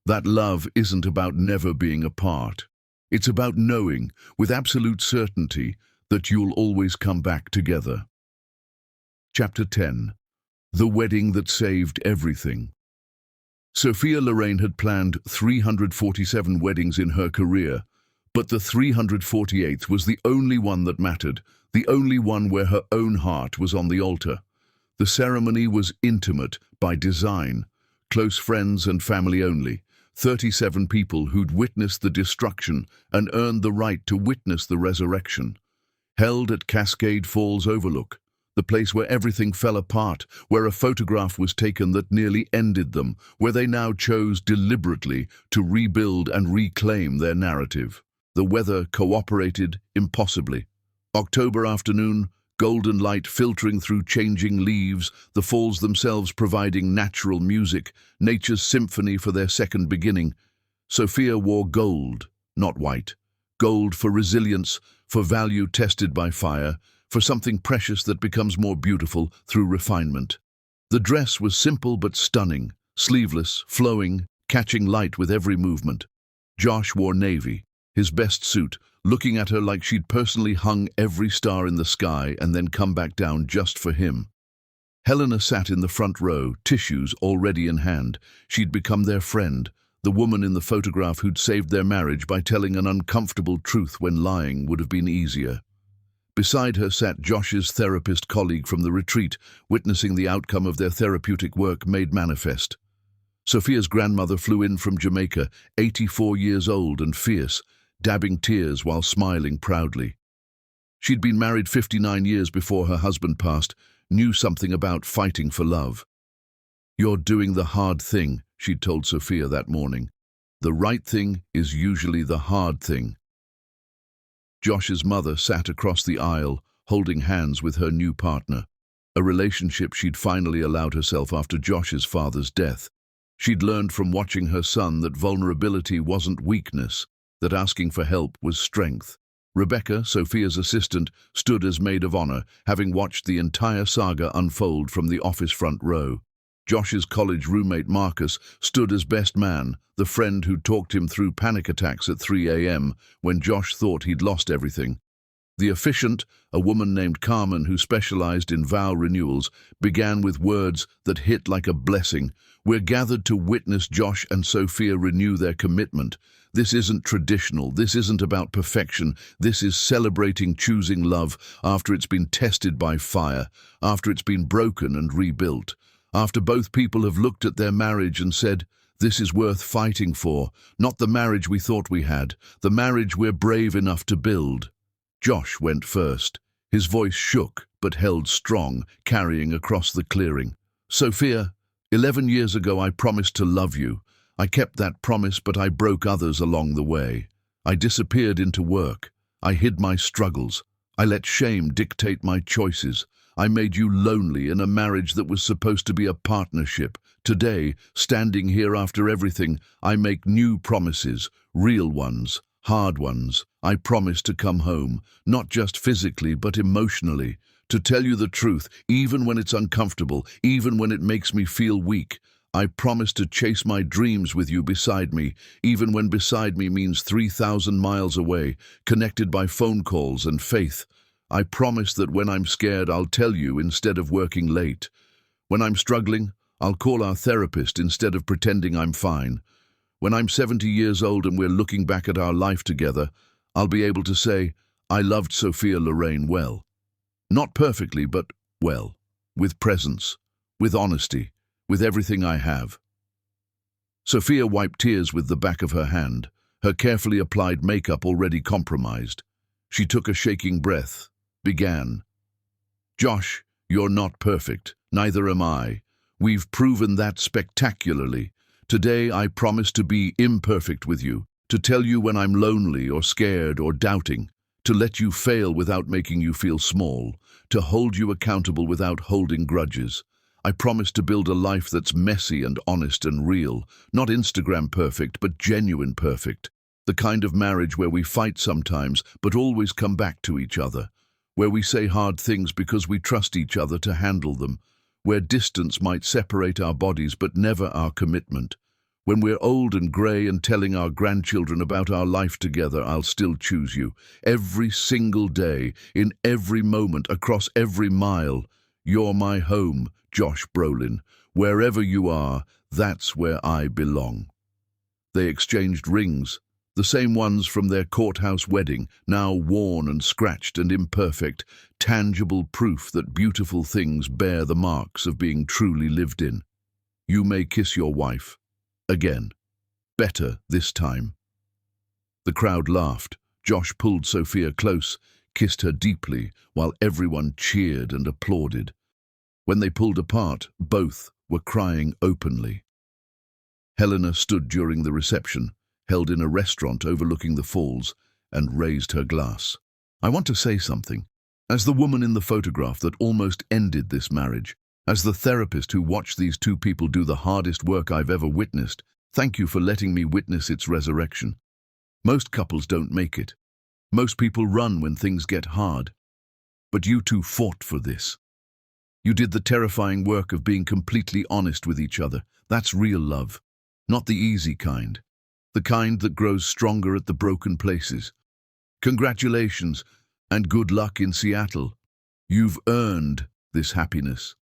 That love isn't about never being apart. It's about knowing, with absolute certainty, that you'll always come back together. Chapter 10. The Wedding That Saved Everything. Sophia Loren had planned 347 weddings in her career, but the 348th was the only one that mattered, the only one where her own heart was on the altar. The ceremony was intimate by design, close friends and family only, 37 people who'd witnessed the destruction and earned the right to witness the resurrection. Held at Cascade Falls Overlook, the place where everything fell apart, where a photograph was taken that nearly ended them, where they now chose deliberately to rebuild and reclaim their narrative. The weather cooperated impossibly. October afternoon, golden light filtering through changing leaves, the falls themselves providing natural music, nature's symphony for their second beginning. Sophia wore gold, not white. Gold for resilience, for value tested by fire, for something precious that becomes more beautiful through refinement. The dress was simple but stunning, sleeveless, flowing, catching light with every movement. Josh wore navy, his best suit, looking at her like she'd personally hung every star in the sky and then come back down just for him. Helena sat in the front row, tissues already in hand. She'd become their friend, the woman in the photograph who'd saved their marriage by telling an uncomfortable truth when lying would have been easier. Beside her sat Josh's therapist colleague from the retreat, witnessing the outcome of their therapeutic work made manifest. Sophia's grandmother flew in from Jamaica, 84 years old and fierce, dabbing tears while smiling proudly. She'd been married 59 years before her husband passed, knew something about fighting for love. "You're doing the hard thing," she'd told Sophia that morning. "The right thing is usually the hard thing." Josh's mother sat across the aisle, holding hands with her new partner, a relationship she'd finally allowed herself after Josh's father's death. She'd learned from watching her son that vulnerability wasn't weakness, that asking for help was strength. Rebecca, Sophia's assistant, stood as maid of honor, having watched the entire saga unfold from the office front row. Josh's college roommate Marcus stood as best man, the friend who'd talked him through panic attacks at 3 a.m. when Josh thought he'd lost everything. The officiant, a woman named Carmen who specialized in vow renewals, began with words that hit like a blessing. "We're gathered to witness Josh and Sophia renew their commitment. This isn't traditional, this isn't about perfection, this is celebrating choosing love after it's been tested by fire, after it's been broken and rebuilt. After both people have looked at their marriage and said, this is worth fighting for, not the marriage we thought we had, the marriage we're brave enough to build." Josh went first. His voice shook but held strong, carrying across the clearing. "Sophia, 11 years ago I promised to love you. I kept that promise, but I broke others along the way. I disappeared into work. I hid my struggles. I let shame dictate my choices. I made you lonely in a marriage that was supposed to be a partnership. Today, standing here after everything, I make new promises, real ones, hard ones. I promise to come home, not just physically but emotionally, to tell you the truth, even when it's uncomfortable, even when it makes me feel weak. I promise to chase my dreams with you beside me, even when beside me means 3,000 miles away, connected by phone calls and faith. I promise that when I'm scared, I'll tell you instead of working late. When I'm struggling, I'll call our therapist instead of pretending I'm fine. When I'm 70 years old and we're looking back at our life together, I'll be able to say, I loved Sophia Loren well. Not perfectly, but well. With presence, with honesty, with everything I have." Sophia wiped tears with the back of her hand, her carefully applied makeup already compromised. She took a shaking breath, began. "Josh, You're not perfect, neither am I. We've proven that spectacularly. Today I promise to be imperfect with you, to tell you when I'm lonely or scared or doubting, to let you fail without making you feel small, to hold you accountable without holding grudges. I promise to build a life that's messy and honest and real, not Instagram perfect, but genuine perfect. The kind of marriage where we fight sometimes, but always come back to each other. Where we say hard things because we trust each other to handle them. Where distance might separate our bodies, but never our commitment. When we're old and grey and telling our grandchildren about our life together, I'll still choose you. Every single day, in every moment, across every mile. You're my home, Josh Brolin. Wherever you are, that's where I belong. They exchanged rings, the same ones from their courthouse wedding, now worn and scratched and imperfect, tangible proof that beautiful things bear the marks of being truly lived in. You may kiss your wife. Again. Better this time. The crowd laughed. Josh pulled Sophia close, kissed her deeply, while everyone cheered and applauded. When they pulled apart, both were crying openly. Helena stood during the reception, held in a restaurant overlooking the falls, and raised her glass. I want to say something. As the woman in the photograph that almost ended this marriage, as the therapist who watched these two people do the hardest work I've ever witnessed, thank you for letting me witness its resurrection. Most couples don't make it. Most people run when things get hard. But you two fought for this. You did the terrifying work of being completely honest with each other. That's real love. Not the easy kind. The kind that grows stronger at the broken places. Congratulations, and good luck in Seattle. You've earned this happiness.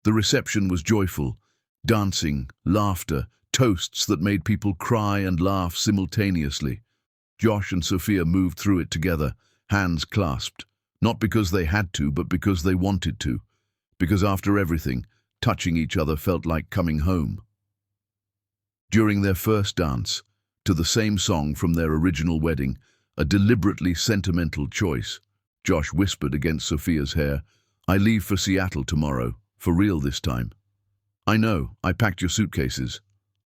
The reception was joyful. Dancing, laughter, toasts that made people cry and laugh simultaneously. Josh and Sophia moved through it together, hands clasped. Not because they had to, but because they wanted to. Because after everything, touching each other felt like coming home. During their first dance, to the same song from their original wedding, a deliberately sentimental choice, Josh whispered against Sophia's hair, "I leave for Seattle tomorrow, for real this time. I know, I packed your suitcases.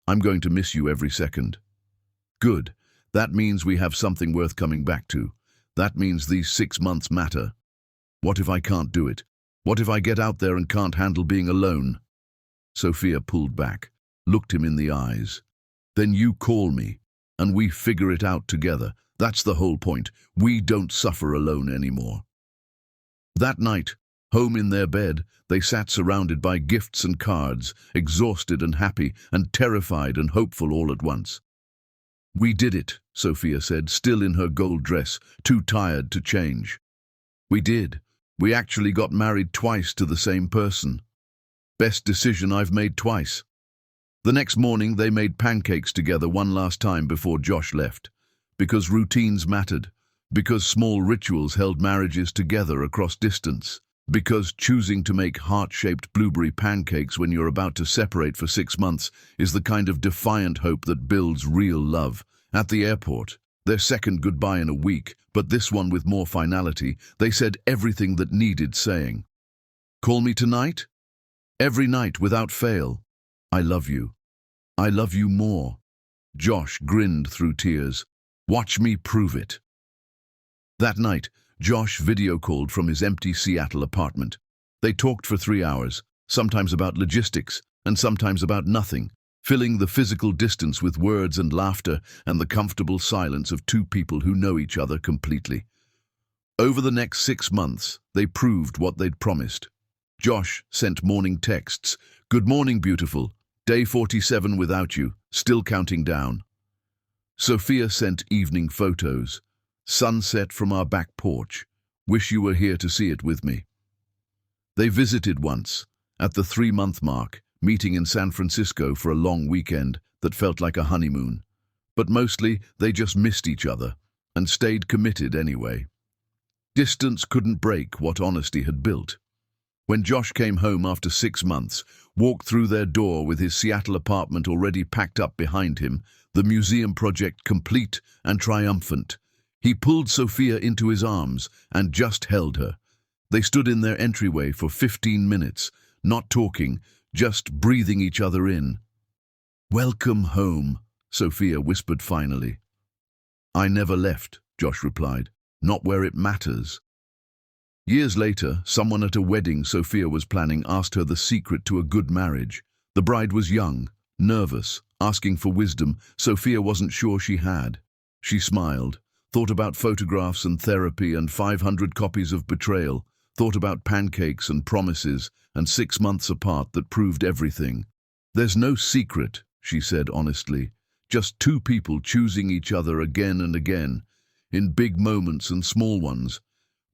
I'm going to miss you every second." Good. That means we have something worth coming back to. That means these 6 months matter. What if I can't do it? What if I get out there and can't handle being alone? Sophia pulled back, looked him in the eyes. Then you call me, and we figure it out together. That's the whole point. We don't suffer alone anymore. That night, home in their bed, they sat surrounded by gifts and cards, exhausted and happy, and terrified and hopeful all at once. "We did it," Sophia said, still in her gold dress, too tired to change. "We did. We actually got married twice to the same person. Best decision I've made twice." The next morning, they made pancakes together one last time before Josh left. Because routines mattered. Because small rituals held marriages together across distance. Because choosing to make heart-shaped blueberry pancakes when you're about to separate for 6 months is the kind of defiant hope that builds real love. At the airport, their second goodbye in a week, but this one with more finality, they said everything that needed saying. "Call me tonight? Every night without fail. I love you. I love you more." Josh grinned through tears. "Watch me prove it." That night, Josh video-called from his empty Seattle apartment. They talked for 3 hours, sometimes about logistics, and sometimes about nothing, filling the physical distance with words and laughter and the comfortable silence of two people who know each other completely. Over the next 6 months, they proved what they'd promised. Josh sent morning texts. "Good morning, beautiful. Day 47 without you, still counting down." Sophia sent evening photos. "Sunset from our back porch. Wish you were here to see it with me." They visited once, at the 3-month mark, meeting in San Francisco for a long weekend that felt like a honeymoon. But mostly, they just missed each other, and stayed committed anyway. Distance couldn't break what honesty had built. When Josh came home after 6 months, walked through their door with his Seattle apartment already packed up behind him, the museum project complete and triumphant, he pulled Sophia into his arms and just held her. They stood in their entryway for 15 minutes, not talking, just breathing each other in. "Welcome home," Sophia whispered finally. "I never left," Josh replied. "Not where it matters." Years later, someone at a wedding Sophia was planning asked her the secret to a good marriage. The bride was young, nervous, asking for wisdom Sophia wasn't sure she had. She smiled, thought about photographs and therapy and 500 copies of betrayal, thought about pancakes and promises and 6 months apart that proved everything. "There's no secret," she said honestly, "just two people choosing each other again and again, in big moments and small ones.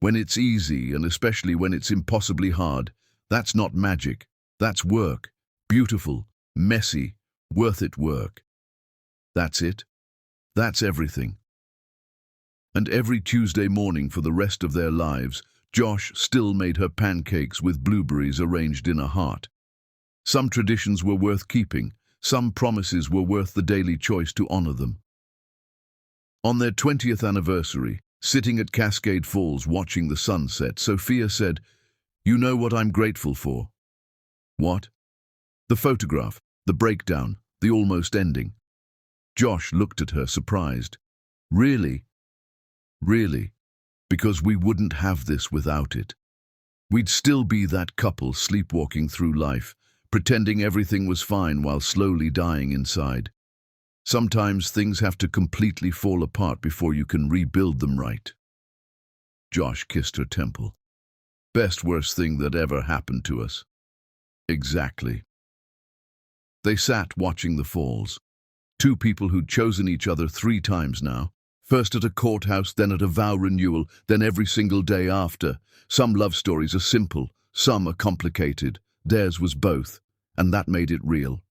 When it's easy and especially when it's impossibly hard, that's not magic, that's work. Beautiful, messy, worth it work. That's it. That's everything." And every Tuesday morning for the rest of their lives, Josh still made her pancakes with blueberries arranged in a heart. Some traditions were worth keeping, some promises were worth the daily choice to honor them. On their 20th anniversary, sitting at Cascade Falls watching the sunset, Sophia said, "You know what I'm grateful for?" "What?" "The photograph, the breakdown, the almost ending." Josh looked at her surprised. "Really?" "Really. Because we wouldn't have this without it. We'd still be that couple sleepwalking through life, pretending everything was fine while slowly dying inside. Sometimes things have to completely fall apart before you can rebuild them right." Josh kissed her temple. "Best worst thing that ever happened to us." "Exactly." They sat watching the falls. Two people who'd chosen each other 3 times now. First at a courthouse, then at a vow renewal, then every single day after. Some love stories are simple, some are complicated. Theirs was both, and that made it real.